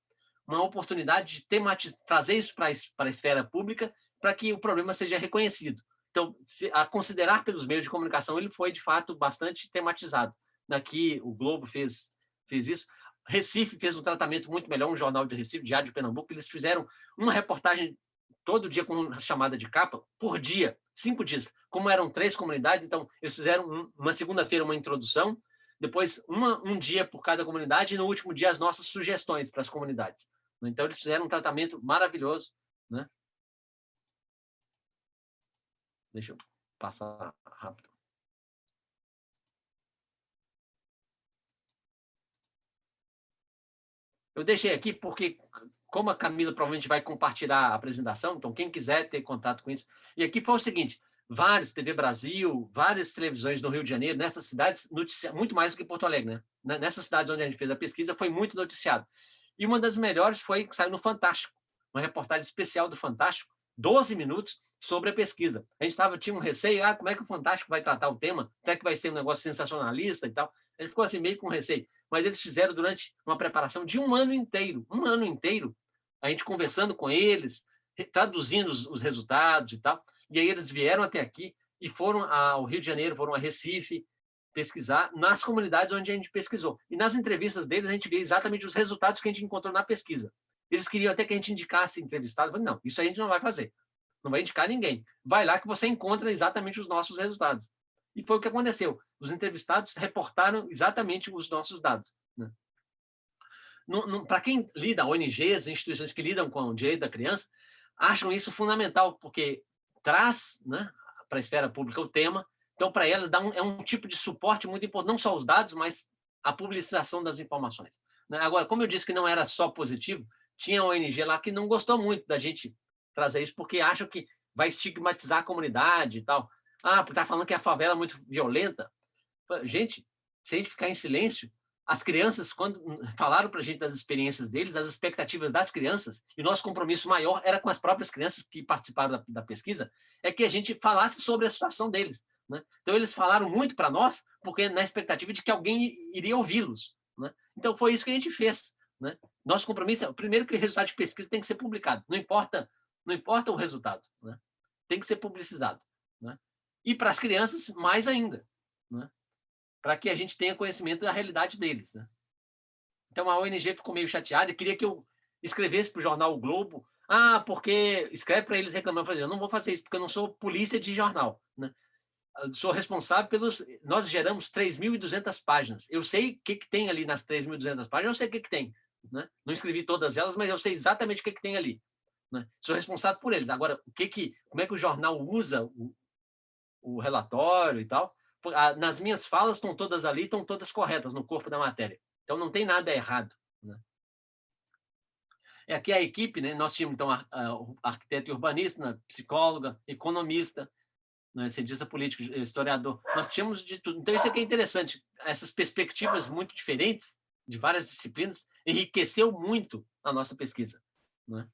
uma oportunidade de trazer isso para a esfera pública para que o problema seja reconhecido. Então, a considerar pelos meios de comunicação, ele foi, de fato, bastante tematizado. Daqui, o Globo fez isso. Recife fez um tratamento muito melhor, um jornal de Recife, Diário de Pernambuco, eles fizeram uma reportagem todo dia com uma chamada de capa, por dia, 5 dias. Como eram 3 comunidades, então eles fizeram uma segunda-feira uma introdução, depois um dia por cada comunidade e no último dia as nossas sugestões para as comunidades. Então eles fizeram um tratamento maravilhoso, né? Deixa eu passar rápido. Eu deixei aqui porque, como a Camila provavelmente vai compartilhar a apresentação, então quem quiser ter contato com isso. E aqui foi o seguinte, TV Brasil, várias televisões no Rio de Janeiro, nessas cidades, muito mais do que Porto Alegre, né? Nessas cidades onde a gente fez a pesquisa, foi muito noticiado. E uma das melhores foi que saiu no Fantástico, uma reportagem especial do Fantástico, 12 minutos, sobre a pesquisa. A gente tinha um receio, como é que o Fantástico vai tratar o tema? Será que vai ser um negócio sensacionalista e tal? A gente ficou assim meio com receio. Mas eles fizeram durante uma preparação de um ano inteiro, a gente conversando com eles, traduzindo os resultados e tal. E aí eles vieram até aqui e foram ao Rio de Janeiro, foram a Recife, pesquisar nas comunidades onde a gente pesquisou. E nas entrevistas deles, a gente vê exatamente os resultados que a gente encontrou na pesquisa. Eles queriam até que a gente indicasse entrevistado. Eu falei, não, isso a gente não vai fazer. Não vai indicar ninguém. Vai lá que você encontra exatamente os nossos resultados. E foi o que aconteceu. Os entrevistados reportaram exatamente os nossos dados, né? Para quem lida, ONGs, instituições que lidam com o direito da criança, acham isso fundamental, porque traz, né, para a esfera pública o tema. Então, para elas, é um tipo de suporte muito importante, não só os dados, mas a publicização das informações, né? Agora, como eu disse que não era só positivo, tinha uma ONG lá que não gostou muito da gente trazer isso, porque acham que vai estigmatizar a comunidade e tal. Porque está falando que a favela é muito violenta. Gente, se a gente ficar em silêncio, as crianças, quando falaram para a gente das experiências deles, as expectativas das crianças, e nosso compromisso maior era com as próprias crianças que participaram da pesquisa, é que a gente falasse sobre a situação deles, né? Então, eles falaram muito para nós, porque na expectativa de que alguém iria ouvi-los, né? Então, foi isso que a gente fez, né? Nosso compromisso é, primeiro, que o resultado de pesquisa tem que ser publicado, não importa o resultado, né? Tem que ser publicizado, né? E para as crianças, mais ainda, né? Para que a gente tenha conhecimento da realidade deles, né? Então, a ONG ficou meio chateada e queria que eu escrevesse para o jornal O Globo, porque escreve para eles reclamando. Eu falei, eu não vou fazer isso, porque eu não sou polícia de jornal, né? Eu sou responsável nós geramos 3.200 páginas. Eu sei o que tem ali nas 3.200 páginas, eu sei o que tem, né? Não escrevi todas elas, mas eu sei exatamente o que tem ali, né? Sou responsável por eles. Agora, como é que o jornal usa o relatório e tal? Nas minhas falas estão todas ali, estão todas corretas no corpo da matéria. Então, não tem nada errado, né? Aqui a equipe, né? Nós tínhamos, então, arquiteto e urbanista, psicóloga, economista, né, cientista político, historiador. Nós tínhamos de tudo. Então, isso aqui é interessante. Essas perspectivas muito diferentes, de várias disciplinas, enriqueceu muito a nossa pesquisa, né?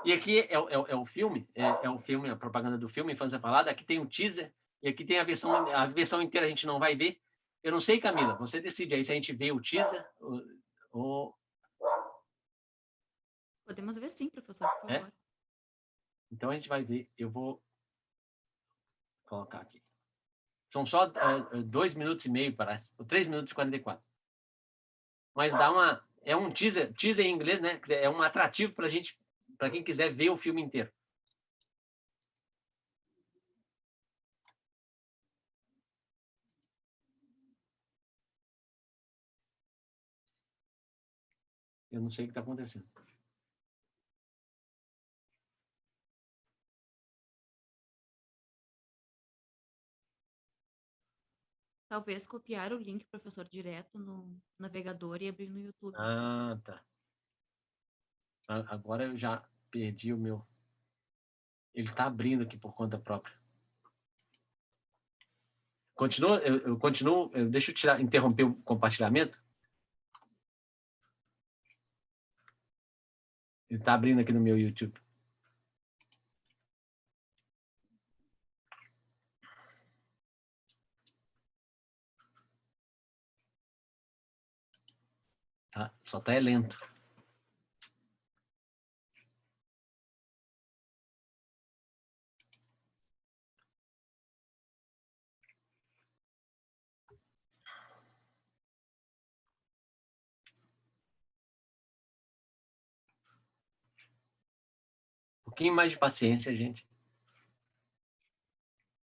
E aqui é o filme, o filme, a propaganda do filme, Infância Falada. Aqui tem o teaser, e aqui tem a versão inteira, a gente não vai ver. Eu não sei, Camila, você decide aí se a gente vê o teaser ou... Podemos ver sim, professor, por favor. Então a gente vai ver, eu vou colocar aqui. São só 2 minutos e meio, parece, ou 3 minutos e 44. Mas é um teaser em inglês, né? É um atrativo para gente, para quem quiser ver o filme inteiro. Eu não sei o que está acontecendo. Talvez copiar o link, professor, direto no navegador e abrir no YouTube. Ah, tá. Agora eu já perdi o meu. Ele está abrindo aqui por conta própria. Continua, eu continuo. Deixa eu interromper o compartilhamento. Ele está abrindo aqui no meu YouTube. Tá? Só está lento. Um pouquinho mais de paciência, gente.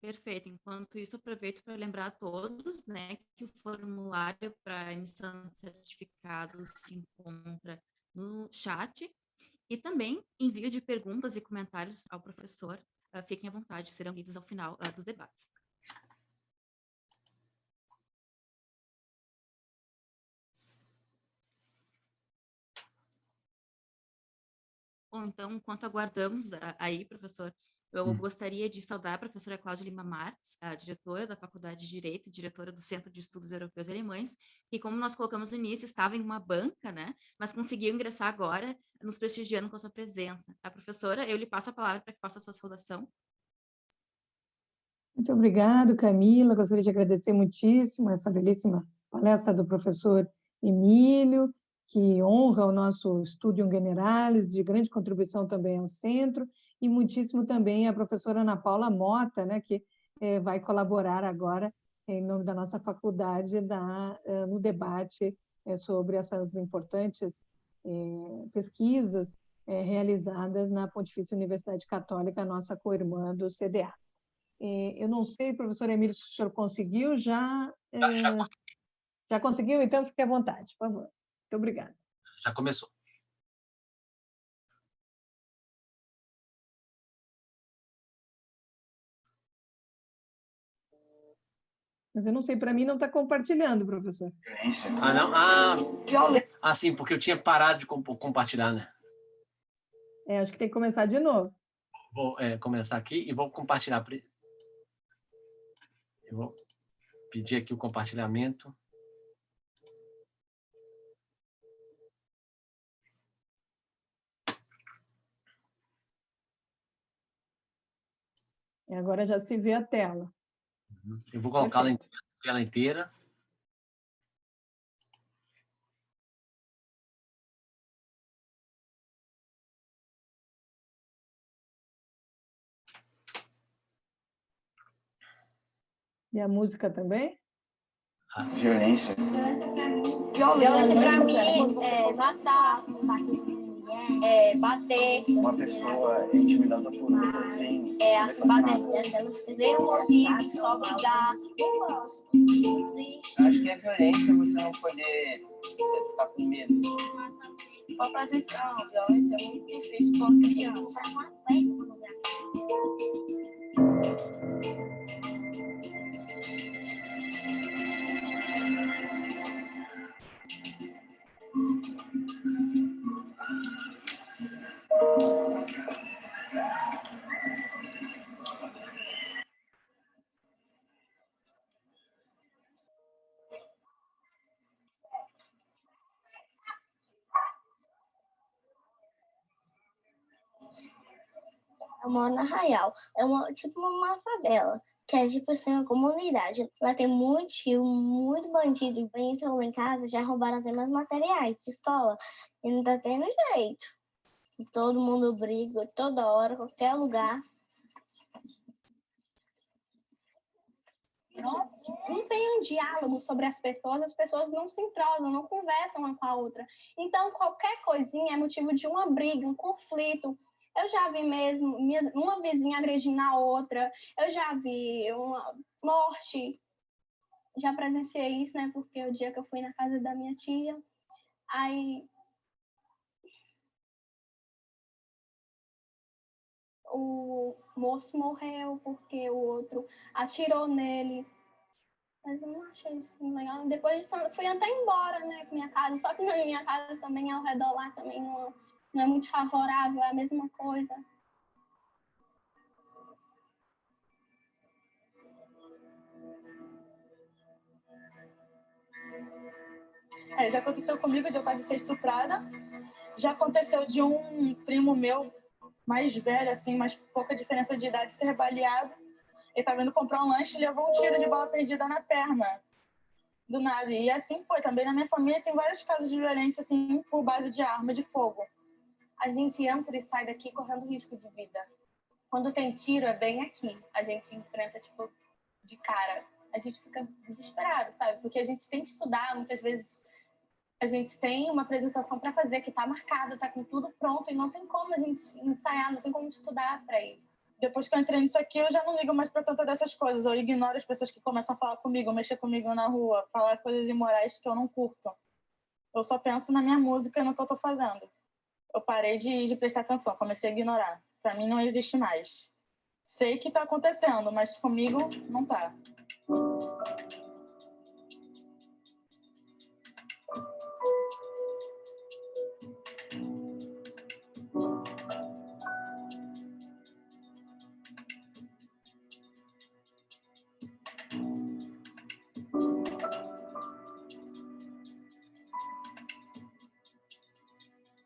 Perfeito. Enquanto isso, aproveito para lembrar a todos, né, que o formulário para emissão de certificados se encontra no chat e também envio de perguntas e comentários ao professor. Fiquem à vontade, serão lidos ao final dos debates. Bom, então, enquanto aguardamos aí, professor, eu gostaria de saudar a professora Cláudia Lima Marques, a diretora da Faculdade de Direito e diretora do Centro de Estudos Europeus e Alemães, que, como nós colocamos no início, estava em uma banca, né, mas conseguiu ingressar agora, nos prestigiando com a sua presença. A professora, eu lhe passo a palavra para que faça a sua saudação. Muito obrigado, Camila. Gostaria de agradecer muitíssimo essa belíssima palestra do professor Emílio, que honra o nosso Studium Generalis, de grande contribuição também ao centro, e muitíssimo também a professora Ana Paula Mota, né, que vai colaborar agora, em nome da nossa faculdade, no debate sobre essas importantes pesquisas realizadas na Pontifícia Universidade Católica, nossa co-irmã do CDA. Eu não sei, professor Emílio, se o senhor conseguiu já. Já conseguiu? Então, fique à vontade, por favor. Muito obrigada. Já começou. Mas eu não sei, para mim não está compartilhando, professor. Ah, não? Sim, porque eu tinha parado de compartilhar, né? Acho que tem que começar de novo. Vou começar aqui e vou compartilhar. Eu vou pedir aqui o compartilhamento. Agora já se vê a tela. Eu vou colocar a tela inteira. E a música também? Violência. Violência para mim é matar, bater. Uma pessoa é intimidada por outra assim. Assim, bater nem um ouvido, só ligar. Acho que é violência você não poder ficar com medo. Uma presença, violência é muito difícil para uma criança. Eu moro na Arraial. Tipo uma favela, que é tipo assim, uma comunidade. Lá tem muito tio, muito bandido. Entram em casa, já roubaram até meus materiais, pistola. E não tá tendo jeito. E todo mundo briga, toda hora, qualquer lugar. Não tem um diálogo sobre as pessoas não se entrosam, não conversam uma com a outra. Então, qualquer coisinha é motivo de uma briga, um conflito. Eu já vi mesmo uma vizinha agredindo a outra, eu já vi uma morte, já presenciei isso, né? Porque o dia que eu fui na casa da minha tia, aí o moço morreu porque o outro atirou nele. Mas eu não achei isso muito legal. Depois disso, eu fui até embora, né, pra minha casa. Só que na minha casa também, ao redor lá, também não é muito favorável, é a mesma coisa. Já aconteceu comigo de eu quase ser estuprada. Já aconteceu de um primo meu, mais velho, assim, mas pouca diferença de idade, ser baleado. Ele estava indo comprar um lanche e levou um tiro de bala perdida na perna. Do nada. E assim foi. Também na minha família tem vários casos de violência, assim, por base de arma de fogo. A gente entra e sai daqui correndo risco de vida. Quando tem tiro, é bem aqui. A gente enfrenta, tipo, de cara. A gente fica desesperado, sabe? Porque a gente tem que estudar, muitas vezes a gente tem uma apresentação para fazer que está marcado, está com tudo pronto e não tem como a gente ensaiar, não tem como estudar para isso. Depois que eu entrei nisso aqui, eu já não ligo mais para tanta dessas coisas. Eu ignoro as pessoas que começam a falar comigo, mexer comigo na rua, falar coisas imorais que eu não curto. Eu só penso na minha música e no que eu estou fazendo. Eu parei de prestar atenção, comecei a ignorar. Para mim não existe mais. Sei que está acontecendo, mas comigo não está.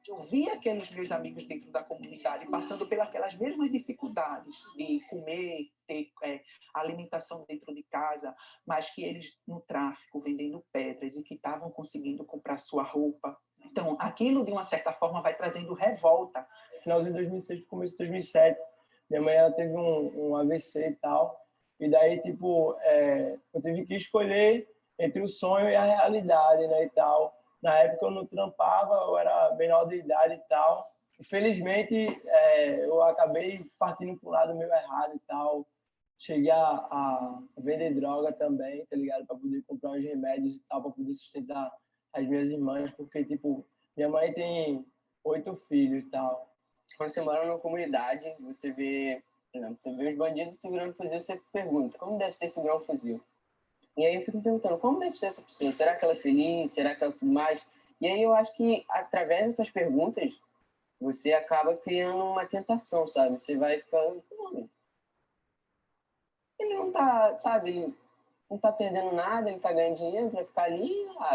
Eu vi aqueles meus amigos dentro da comunidade passando pelas mesmas dificuldades de comer, ter alimentação dentro de casa, mas que eles no tráfico, vendendo pedras e que estavam conseguindo comprar sua roupa. Então, aquilo, de uma certa forma, vai trazendo revolta. Finalzinho de 2006, começo de 2007, minha mãe ela teve um AVC e tal, e daí, tipo, eu tive que escolher entre o sonho e a realidade, né, e tal. Na época eu não trampava, eu era menor de idade e tal. Infelizmente, eu acabei partindo para um lado meio errado e tal. Cheguei a vender droga também, tá ligado? Para poder comprar uns remédios e tal, para poder sustentar as minhas irmãs, porque, tipo, minha mãe tem 8 filhos e tal. Quando você mora numa comunidade, você vê, por exemplo, você vê os bandidos segurando um fuzil, você pergunta, como deve ser segurar um fuzil? E aí eu fico me perguntando, como deve ser essa pessoa? Será que ela é feliz? Será que ela é tudo mais? E aí eu acho que, através dessas perguntas, você acaba criando uma tentação, sabe? Você vai ficando... Ele não tá, sabe? Ele não tá perdendo nada, ele tá ganhando dinheiro pra ficar ali.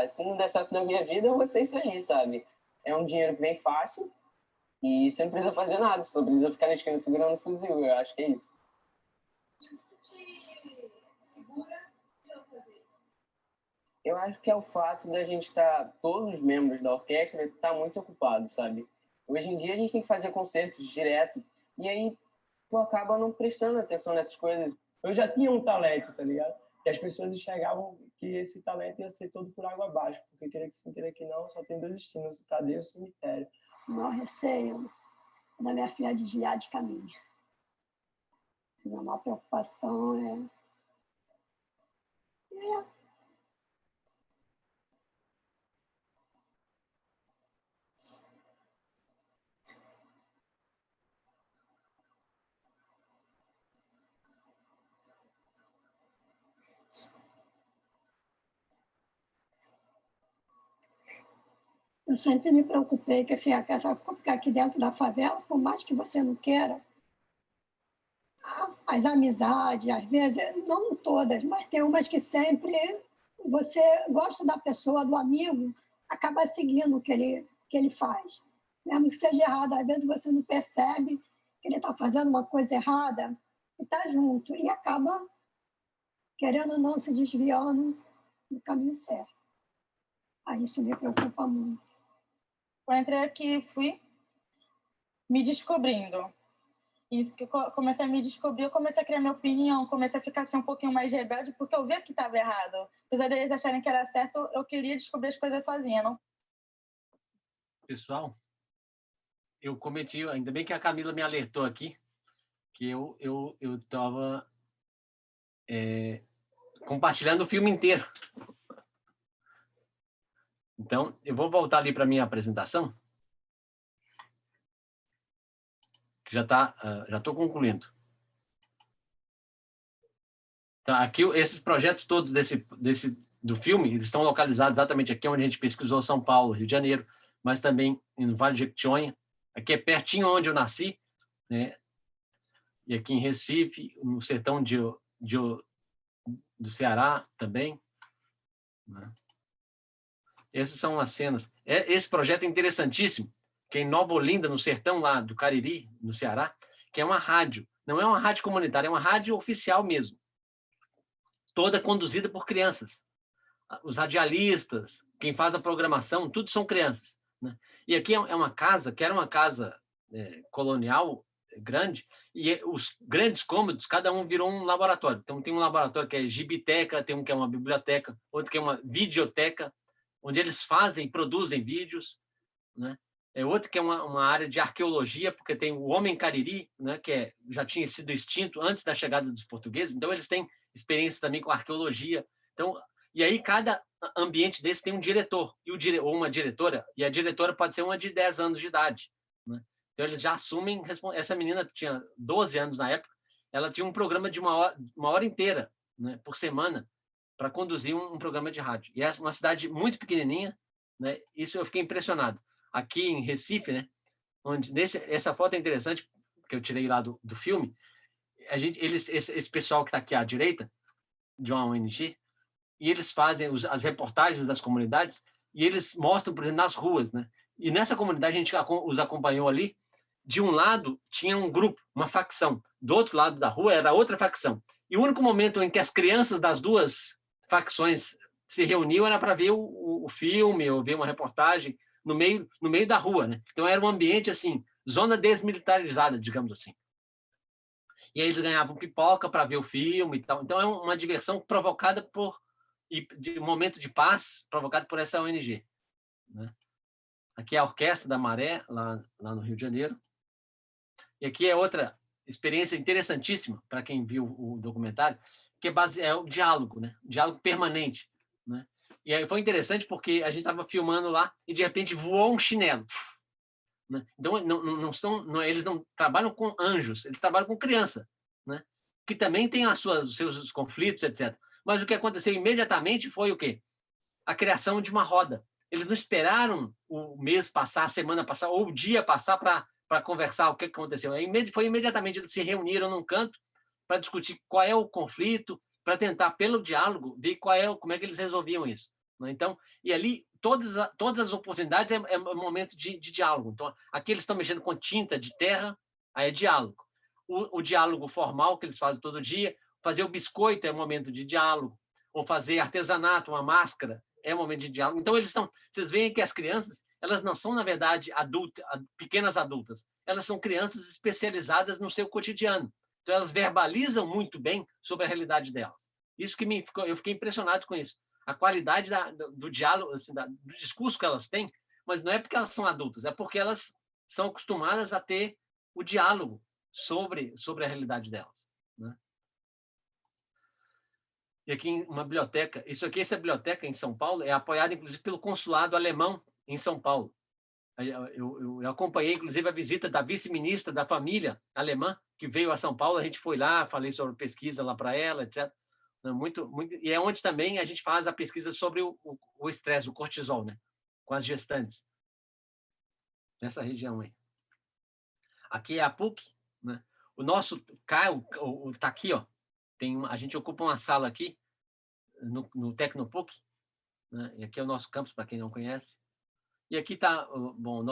Se não der certo na minha vida, eu vou ser isso aí, sabe? É um dinheiro que vem fácil e você não precisa fazer nada, só precisa ficar na esquina segurando o fuzil. Eu acho que é isso. Eu acho que é o fato da gente estar, todos os membros da orquestra, estar muito ocupados, sabe? Hoje em dia a gente tem que fazer concertos direto e aí tu acaba não prestando atenção nessas coisas. Eu já tinha um talento, tá ligado? E as pessoas enxergavam que esse talento ia ser todo por água abaixo, porque querer que sim, querer que não, só tem 2 destinos, o cadeia e o cemitério. O maior receio da minha filha desviar de caminho. A maior preocupação é eu sempre me preocupei que assim, aqui dentro da favela, por mais que você não queira, as amizades, às vezes, não todas, mas tem umas que sempre você gosta da pessoa, do amigo, acaba seguindo o que ele faz. Mesmo que seja errado, às vezes você não percebe que ele está fazendo uma coisa errada e está junto, e acaba, querendo ou não, se desviando do caminho certo. Aí isso me preocupa muito. Eu entrei aqui e fui me descobrindo. Isso que eu comecei a me descobrir, eu comecei a criar minha opinião, comecei a ficar assim, um pouquinho mais rebelde, porque eu via que estava errado. Apesar deles acharem que era certo, eu queria descobrir as coisas sozinha. Não... Pessoal, eu cometi, ainda bem que a Camila me alertou aqui, que eu estava compartilhando o filme inteiro. Então, eu vou voltar ali para a minha apresentação. que já estou concluindo. Então, aqui, esses projetos todos do filme, eles estão localizados exatamente aqui onde a gente pesquisou São Paulo, Rio de Janeiro, mas também no Vale de Jequitinhonha. Aqui é pertinho onde eu nasci, né? E aqui em Recife, no sertão do Ceará também, né? Essas são as cenas. Esse projeto é interessantíssimo, que é em Nova Olinda, no sertão lá do Cariri, no Ceará, que é uma rádio. Não é uma rádio comunitária, é uma rádio oficial mesmo. Toda conduzida por crianças. Os radialistas, quem faz a programação, tudo são crianças, né? E aqui é uma casa, que era uma casa colonial grande, e os grandes cômodos, cada um virou um laboratório. Então, tem um laboratório que é gibiteca, tem um que é uma biblioteca, outro que é uma videoteca, onde eles fazem, produzem vídeos, né? Outro que é uma área de arqueologia, porque tem o Homem Cariri, né, que já tinha sido extinto antes da chegada dos portugueses, então eles têm experiência também com arqueologia. Então, e aí cada ambiente desse tem um diretor ou uma diretora, e a diretora pode ser uma de 10 anos de idade, né? Então eles já assumem. Essa menina tinha 12 anos na época, ela tinha um programa de uma hora inteira, né, por semana, para conduzir um programa de rádio. E é uma cidade muito pequenininha, né? Isso eu fiquei impressionado. Aqui em Recife, né, onde essa foto é interessante, que eu tirei lá do filme. Esse pessoal que está aqui à direita, de uma ONG, e eles fazem as reportagens das comunidades, e eles mostram, por exemplo, nas ruas, né? E nessa comunidade a gente os acompanhou ali. De um lado tinha um grupo, uma facção, do outro lado da rua era outra facção. E o único momento em que as crianças das duas facções se reuniam era para ver o filme ou ver uma reportagem no meio da rua, né? Então era um ambiente assim, zona desmilitarizada, digamos assim. E aí eles ganhavam pipoca para ver o filme e tal. Então é uma diversão provocada de um momento de paz provocado por essa ONG, né? Aqui é a Orquestra da Maré, lá no Rio de Janeiro. E aqui é outra experiência interessantíssima para quem viu o documentário, que é o diálogo, né? O diálogo permanente, né? E aí foi interessante porque a gente estava filmando lá e de repente voou um chinelo, né? Então eles não trabalham com anjos, eles trabalham com criança, né? Que também tem os seus conflitos, etc. Mas o que aconteceu imediatamente foi o quê? A criação de uma roda. Eles não esperaram o mês passar, a semana passar, ou o dia passar para conversar o que aconteceu. Foi imediatamente, eles se reuniram num canto para discutir qual é o conflito, para tentar, pelo diálogo, ver como é que eles resolviam isso, né? Então, e ali, todas as oportunidades é um momento de diálogo. Então, aqui eles estão mexendo com tinta de terra, aí é diálogo. O diálogo formal, que eles fazem todo dia, fazer o biscoito é um momento de diálogo, ou fazer artesanato, uma máscara, é um momento de diálogo. Então, vocês veem que as crianças, elas não são, na verdade, pequenas adultas. Elas são crianças especializadas no seu cotidiano. Então, elas verbalizam muito bem sobre a realidade delas. Isso que eu fiquei impressionado com isso. A qualidade do diálogo, assim, do discurso que elas têm, mas não é porque elas são adultas, é porque elas são acostumadas a ter o diálogo sobre a realidade delas, né? E aqui uma biblioteca, essa biblioteca em São Paulo é apoiada, inclusive, pelo consulado alemão em São Paulo. Eu acompanhei, inclusive, a visita da vice-ministra da família alemã, que veio a São Paulo, a gente foi lá, falei sobre pesquisa lá para ela, etc. E é onde também a gente faz a pesquisa sobre o estresse, o cortisol, né? Com as gestantes. Nessa região aí. Aqui é a PUC, né? O nosso Caio está aqui, ó. A gente ocupa uma sala aqui, no Tecnopuc, né? E aqui é o nosso campus, para quem não conhece. E aqui está, bom,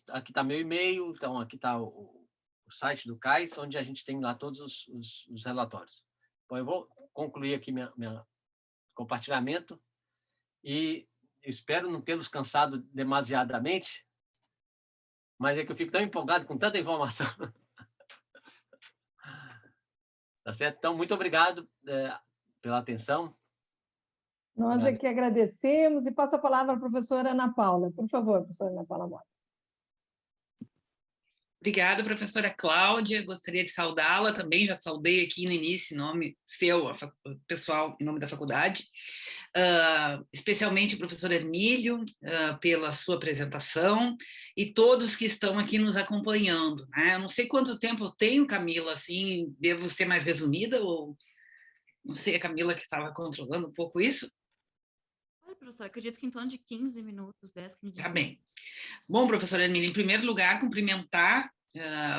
aqui está meu e-mail, então aqui está o site do CAIS, onde a gente tem lá todos os relatórios. Bom, eu vou concluir aqui meu compartilhamento e eu espero não tê-los cansado demasiadamente, mas é que eu fico tão empolgado com tanta informação. Tá certo? Então, muito obrigado pela atenção. Nós aqui agradecemos e passo a palavra à professora Ana Paula. Por favor, professora Ana Paula Mota. Obrigada, professora Cláudia. Gostaria de saudá-la também, já saudei aqui no início, em nome seu, pessoal, em nome da faculdade. Especialmente o professor Hermílio, pela sua apresentação, e todos que estão aqui nos acompanhando, né? Eu não sei quanto tempo eu tenho, Camila, assim, devo ser mais resumida, ou não sei, a Camila que estava controlando um pouco isso? Olha, professora, acredito que em torno de 15 minutos, 10, 15 Tá minutos. bem. Bom, professora Hermília, em primeiro lugar, cumprimentar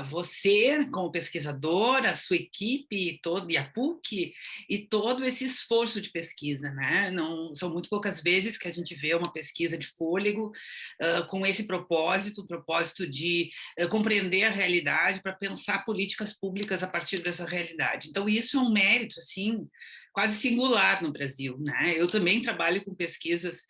você como pesquisador, a sua equipe e a PUC, e todo esse esforço de pesquisa, né? Não, são muito poucas vezes que a gente vê uma pesquisa de fôlego com esse propósito, o propósito de compreender a realidade para pensar políticas públicas a partir dessa realidade. Então, isso é um mérito, assim, quase singular no Brasil, né? Eu também trabalho com pesquisas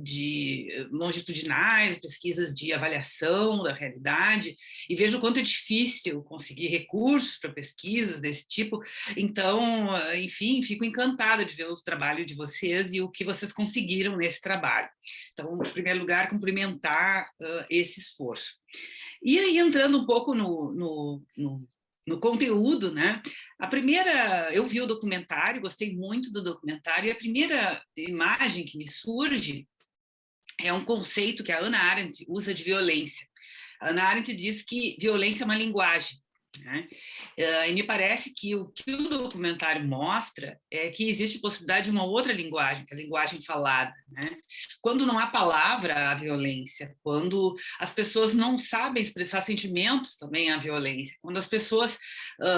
de longitudinais, pesquisas de avaliação da realidade, e vejo o quanto é difícil conseguir recursos para pesquisas desse tipo. Então, enfim, fico encantada de ver o trabalho de vocês e o que vocês conseguiram nesse trabalho. Então, em primeiro lugar, cumprimentar esse esforço. E aí, entrando um pouco no conteúdo, né? Eu vi o documentário, gostei muito do documentário, e a primeira imagem que me surge é um conceito que a Hannah Arendt usa de violência. A Hannah Arendt diz que violência é uma linguagem, né? E me parece que o documentário mostra é que existe possibilidade de uma outra linguagem, que é a linguagem falada, né? Quando não há palavra, há violência. Quando as pessoas não sabem expressar sentimentos, também há violência. Quando as pessoas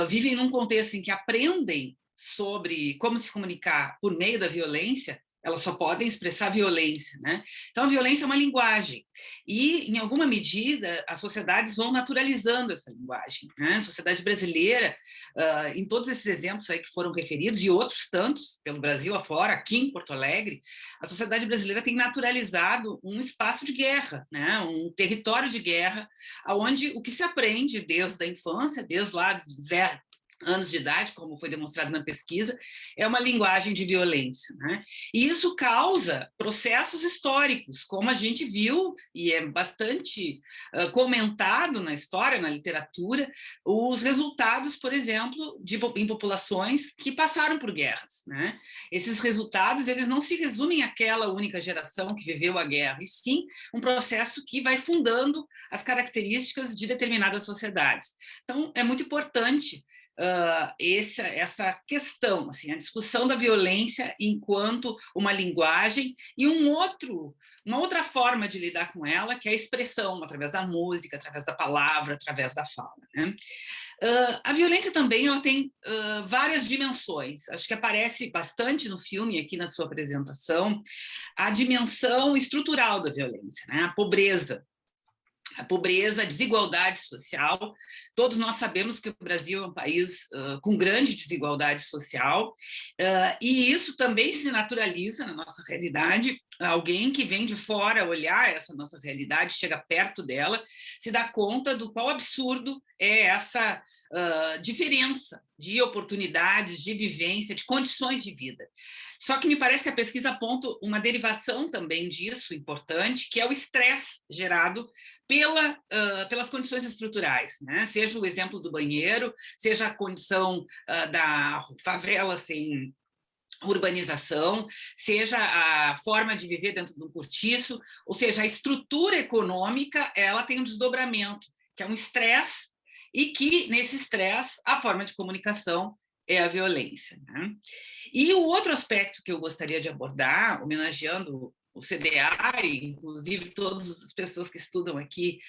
vivem num contexto em que aprendem sobre como se comunicar por meio da violência, elas só podem expressar violência, né? Então, a violência é uma linguagem. E, em alguma medida, as sociedades vão naturalizando essa linguagem, né? A sociedade brasileira, em todos esses exemplos aí que foram referidos, e outros tantos, pelo Brasil afora, aqui em Porto Alegre, a sociedade brasileira tem naturalizado um espaço de guerra, né? Um território de guerra, onde o que se aprende desde a infância, desde lá de 0 anos de idade, como foi demonstrado na pesquisa, é uma linguagem de violência, né? E isso causa processos históricos, como a gente viu, e é bastante comentado na história, na literatura, os resultados, por exemplo, em populações que passaram por guerras, né? Esses resultados, eles não se resumem àquela única geração que viveu a guerra, e sim um processo que vai fundando as características de determinadas sociedades. Então, é muito importante essa questão, assim, a discussão da violência enquanto uma linguagem e uma outra forma de lidar com ela, que é a expressão, através da música, através da palavra, através da fala, né? A violência também ela tem várias dimensões, acho que aparece bastante no filme, aqui na sua apresentação, a dimensão estrutural da violência, né? A pobreza, a desigualdade social. Todos nós sabemos que o Brasil é um país com grande desigualdade social, e isso também se naturaliza na nossa realidade. Alguém que vem de fora olhar essa nossa realidade, chega perto dela, se dá conta do qual absurdo é essa diferença de oportunidades, de vivência, de condições de vida. Só que me parece que a pesquisa aponta uma derivação também disso, importante, que é o estresse gerado pelas condições estruturais, né? Seja o exemplo do banheiro, seja a condição da favela sem urbanização, seja a forma de viver dentro de um cortiço, ou seja, a estrutura econômica, ela tem um desdobramento, que é um estresse, e que, nesse estresse, a forma de comunicação é a violência, né? E o outro aspecto que eu gostaria de abordar, homenageando o CDA, e inclusive todas as pessoas que estudam aqui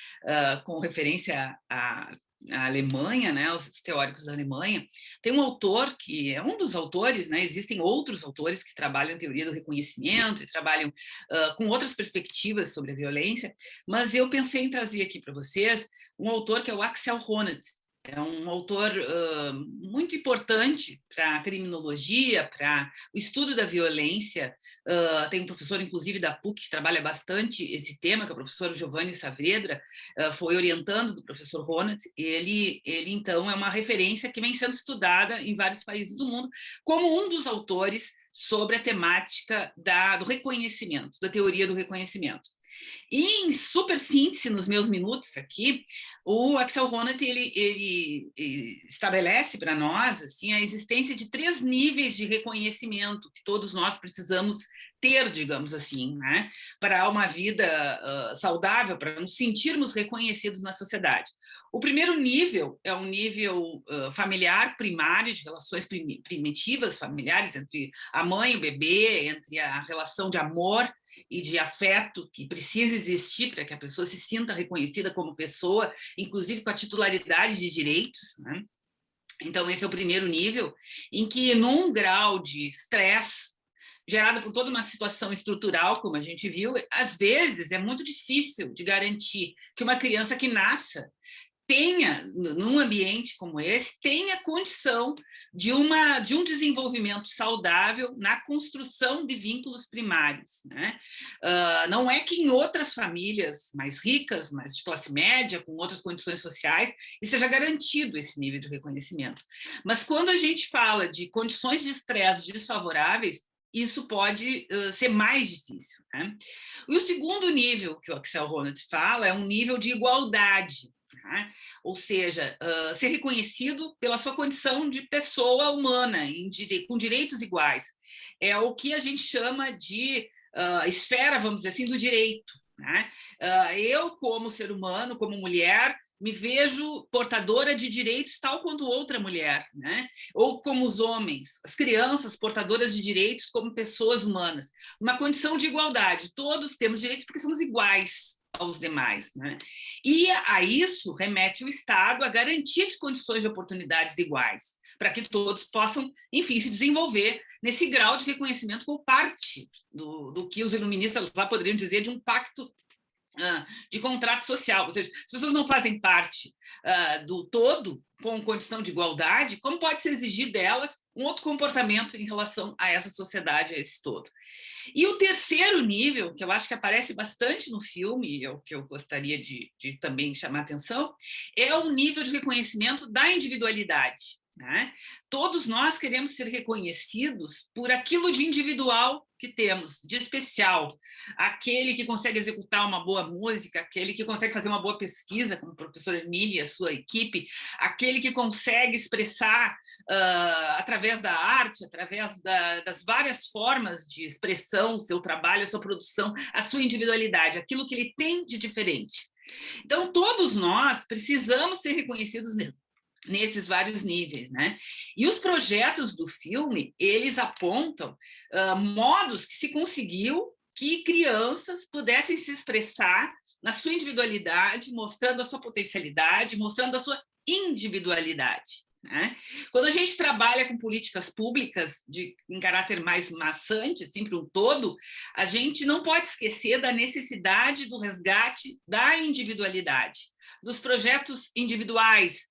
com referência à Alemanha, né, os teóricos da Alemanha, tem um autor que é um dos autores, né, existem outros autores que trabalham em teoria do reconhecimento e trabalham com outras perspectivas sobre a violência, mas eu pensei em trazer aqui para vocês um autor que é o Axel Honneth. É um autor muito importante para a criminologia, para o estudo da violência. Tem um professor, inclusive, da PUC, que trabalha bastante esse tema, que é o professor Giovanni Saavedra, foi orientando do professor Honneth. Ele, então, é uma referência que vem sendo estudada em vários países do mundo, como um dos autores sobre a temática do reconhecimento, da teoria do reconhecimento. E, em super síntese, nos meus minutos aqui, o Axel Honneth ele estabelece para nós assim, a existência de 3 níveis de reconhecimento que todos nós precisamos ter, digamos assim, né, para uma vida saudável, para nos sentirmos reconhecidos na sociedade. O primeiro nível é um nível familiar primário, de relações primitivas familiares entre a mãe e o bebê, entre a relação de amor e de afeto que precisa existir para que a pessoa se sinta reconhecida como pessoa, inclusive com a titularidade de direitos, né? Então, esse é o primeiro nível, em que, num grau de estresse gerado por toda uma situação estrutural, como a gente viu, às vezes é muito difícil de garantir que uma criança que nasça tenha, num ambiente como esse, tenha condição de um desenvolvimento saudável na construção de vínculos primários, né? Não é que em outras famílias mais ricas, mais de classe média, com outras condições sociais, seja garantido esse nível de reconhecimento. Mas quando a gente fala de condições de estresse desfavoráveis, isso pode ser mais difícil, né? E o segundo nível que o Axel Honneth fala é um nível de igualdade, né? Ou seja, ser reconhecido pela sua condição de pessoa humana, com direitos iguais. É o que a gente chama de esfera, vamos dizer assim, do direito, né? Eu, como ser humano, como mulher, me vejo portadora de direitos tal quanto outra mulher, né? Ou como os homens, as crianças portadoras de direitos como pessoas humanas. Uma condição de igualdade, todos temos direitos porque somos iguais aos demais, né? E a isso remete o Estado a garantia de condições de oportunidades iguais, para que todos possam, enfim, se desenvolver nesse grau de reconhecimento como parte do que os iluministas lá poderiam dizer de um pacto de contrato social, ou seja, se as pessoas não fazem parte do todo com condição de igualdade, como pode ser exigir delas um outro comportamento em relação a essa sociedade, a esse todo? E o terceiro nível, que eu acho que aparece bastante no filme, é o que eu gostaria de também chamar a atenção, é o nível de reconhecimento da individualidade, né? Todos nós queremos ser reconhecidos por aquilo de individual que temos, de especial. Aquele que consegue executar uma boa música, aquele que consegue fazer uma boa pesquisa, como o professor Emílio e a sua equipe, aquele que consegue expressar através da arte, através das várias formas de expressão, o seu trabalho, a sua produção, a sua individualidade, aquilo que ele tem de diferente. Então, todos nós precisamos ser reconhecidos nesses vários níveis, né? E os projetos do filme, eles apontam modos que se conseguiu que crianças pudessem se expressar na sua individualidade, mostrando a sua potencialidade, mostrando a sua individualidade, né? Quando a gente trabalha com políticas públicas em caráter mais maçante, assim, para um todo, a gente não pode esquecer da necessidade do resgate da individualidade, dos projetos individuais,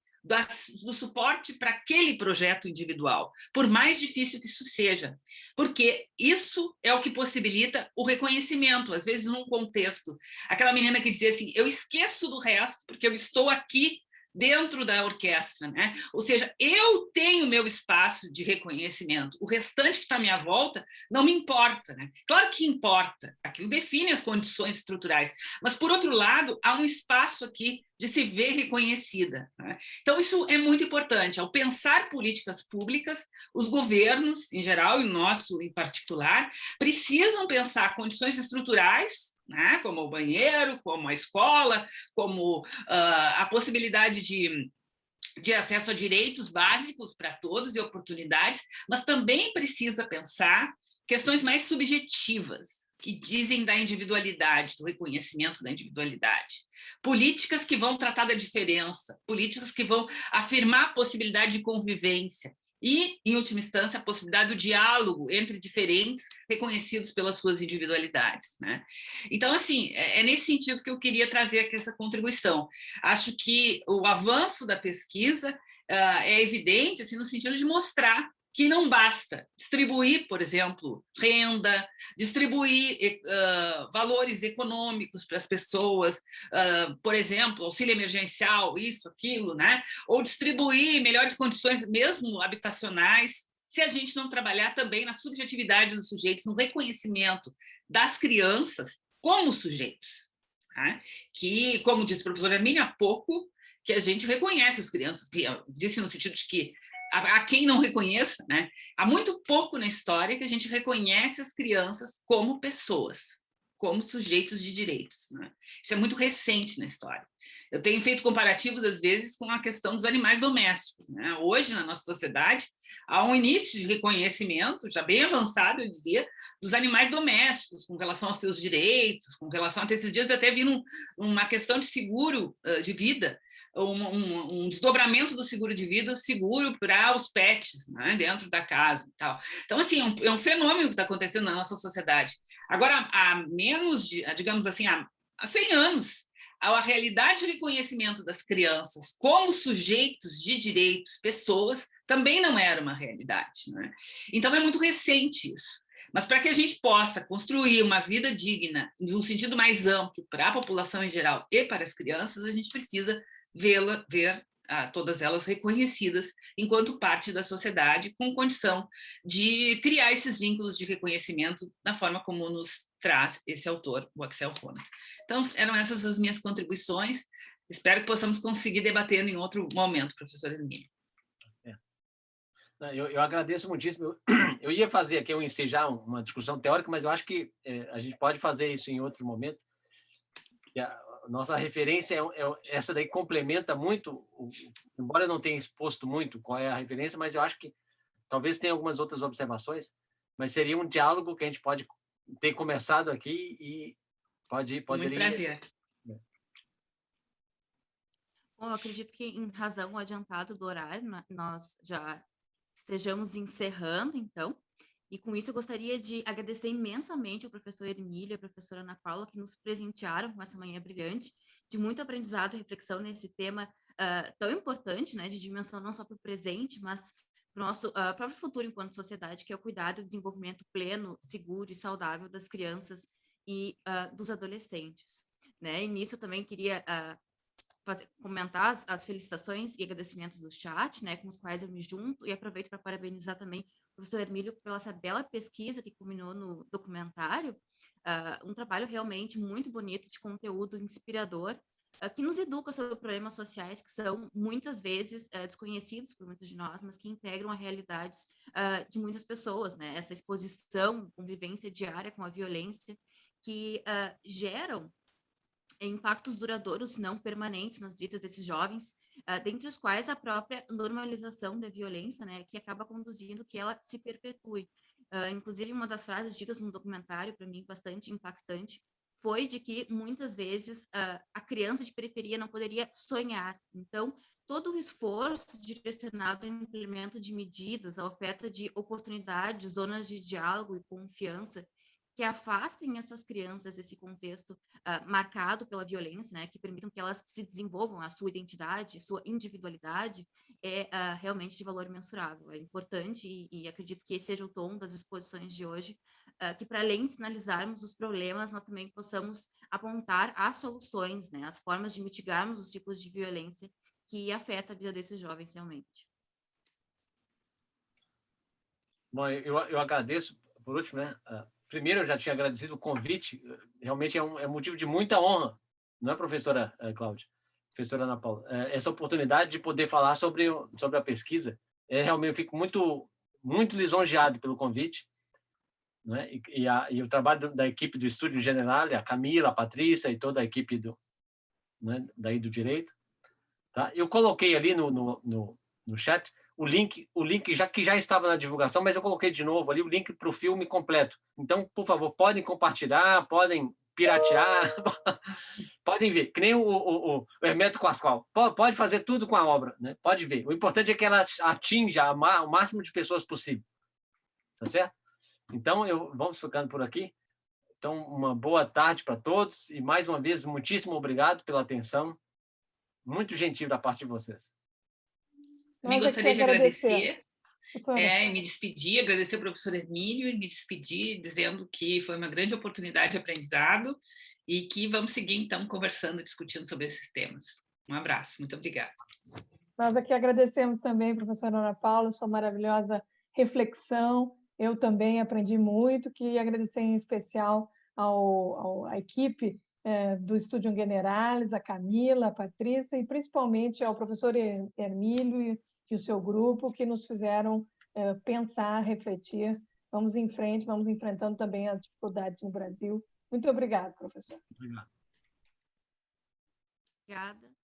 do suporte para aquele projeto individual, por mais difícil que isso seja, porque isso é o que possibilita o reconhecimento, às vezes num contexto. Aquela menina que dizia assim, eu esqueço do resto porque eu estou aqui dentro da orquestra, né? Ou seja, eu tenho meu espaço de reconhecimento, o restante que está à minha volta não me importa, né? Claro que importa, aquilo define as condições estruturais, mas, por outro lado, há um espaço aqui de se ver reconhecida, né? Então, isso é muito importante. Ao pensar políticas públicas, os governos, em geral, e o nosso em particular, precisam pensar condições estruturais, né, como o banheiro, como a escola, como a possibilidade de acesso a direitos básicos para todos e oportunidades, mas também precisa pensar questões mais subjetivas, que dizem da individualidade, do reconhecimento da individualidade. Políticas que vão tratar da diferença, políticas que vão afirmar a possibilidade de convivência, e, em última instância, a possibilidade do diálogo entre diferentes, reconhecidos pelas suas individualidades, né? Então, assim, é nesse sentido que eu queria trazer aqui essa contribuição. Acho que o avanço da pesquisa é evidente, assim, no sentido de mostrar que não basta distribuir, por exemplo, renda, distribuir valores econômicos para as pessoas, por exemplo, auxílio emergencial, isso, aquilo, né? Ou distribuir melhores condições, mesmo habitacionais, se a gente não trabalhar também na subjetividade dos sujeitos, no reconhecimento das crianças como sujeitos, tá? Que, como disse o professor Hermínio há pouco, que a gente reconhece as crianças, que eu disse no sentido de que a quem não reconheça, né? Há muito pouco na história que a gente reconhece as crianças como pessoas, como sujeitos de direitos, né? Isso é muito recente na história. Eu tenho feito comparativos, às vezes, com a questão dos animais domésticos, né? Hoje, na nossa sociedade, há um início de reconhecimento, já bem avançado, eu diria, dos animais domésticos, com relação aos seus direitos, com relação... Até esses dias eu até vi uma questão de seguro de vida, um desdobramento do seguro de vida, seguro para os pets, né, dentro da casa e tal. Então, assim, é um fenômeno que está acontecendo na nossa sociedade. Agora, há menos de, digamos assim, há 100 anos, a realidade de reconhecimento das crianças como sujeitos de direitos, pessoas, também não era uma realidade, né? Então, é muito recente isso. Mas para que a gente possa construir uma vida digna, de um sentido mais amplo, para a população em geral e para as crianças, a gente precisa ver todas elas reconhecidas enquanto parte da sociedade, com condição de criar esses vínculos de reconhecimento da forma como nos traz esse autor, o Axel Honneth. Então, eram essas as minhas contribuições. Espero que possamos conseguir debater em outro momento, professor Hermínio. Eu agradeço muitíssimo. Eu ia fazer aqui, ensejar uma discussão teórica, mas eu acho que a gente pode fazer isso em outro momento. Nossa referência essa daí complementa muito, embora eu não tenha exposto muito qual é a referência, mas eu acho que talvez tenha algumas outras observações, mas seria um diálogo que a gente pode ter começado aqui e poderia... Muito prazer. Bom, eu acredito que, em razão adiantado do horário, nós já estejamos encerrando, então, e com isso eu gostaria de agradecer imensamente ao professor Hermílio e à professora Ana Paula, que nos presentearam com essa manhã brilhante, de muito aprendizado e reflexão nesse tema tão importante, né, de dimensão não só para o presente, mas para o nosso próprio futuro enquanto sociedade, que é o cuidado e o desenvolvimento pleno, seguro e saudável das crianças e dos adolescentes, né? E nisso eu também queria comentar as felicitações e agradecimentos do chat, né, com os quais eu me junto, e aproveito para parabenizar também o professor Hermílio pela essa bela pesquisa que culminou no documentário, um trabalho realmente muito bonito, de conteúdo inspirador, que nos educa sobre problemas sociais que são muitas vezes desconhecidos por muitos de nós, mas que integram a realidades de muitas pessoas, né? Essa exposição, convivência diária com a violência, que geram impactos duradouros não permanentes nas vidas desses jovens, dentre os quais a própria normalização da violência, né, que acaba conduzindo que ela se perpetue. Inclusive, uma das frases ditas no documentário, para mim, bastante impactante, foi de que, muitas vezes, a criança de periferia não poderia sonhar. Então, todo o esforço direcionado ao implemento de medidas, a oferta de oportunidades, zonas de diálogo e confiança, que afastem essas crianças desse contexto marcado pela violência, né, que permitam que elas se desenvolvam a sua identidade, sua individualidade, é realmente de valor mensurável. É importante e acredito que esse seja o tom das exposições de hoje, que para além de sinalizarmos os problemas, nós também possamos apontar as soluções, né, as formas de mitigarmos os tipos de violência que afeta a vida desses jovens realmente. Bom, eu agradeço, por último, né? Primeiro, eu já tinha agradecido o convite, realmente é motivo de muita honra, não é, professora Cláudia? Professora Ana Paula? Essa oportunidade de poder falar sobre a pesquisa, realmente eu fico muito, muito lisonjeado pelo convite, né? E o trabalho da equipe do Estúdio General, a Camila, a Patrícia e toda a equipe né, daí do Direito. Tá? Eu coloquei ali no chat o link que já estava na divulgação, mas eu coloquei de novo ali o link para o filme completo. Então, por favor, podem compartilhar, podem piratear, podem ver, que nem o Hermeto Pascoal. Pode fazer tudo com a obra, né? Pode ver. O importante é que ela atinja o máximo de pessoas possível. Tá certo? Então, vamos ficando por aqui. Então, uma boa tarde para todos e, mais uma vez, muitíssimo obrigado pela atenção. Muito gentil da parte de vocês. Também gostaria de agradecer e me despedir, agradecer ao professor Hermílio e me despedir dizendo que foi uma grande oportunidade de aprendizado e que vamos seguir, então, conversando, discutindo sobre esses temas. Um abraço, muito obrigada. Nós aqui agradecemos também, professora Ana Paula, sua maravilhosa reflexão. Eu também aprendi muito, queria agradecer em especial à equipe do Studium Generalis, a Camila, a Patrícia, e principalmente ao professor Hermílio e o seu grupo, que nos fizeram pensar, refletir. Vamos em frente, vamos enfrentando também as dificuldades no Brasil. Muito obrigada, professor. Obrigado. Obrigada.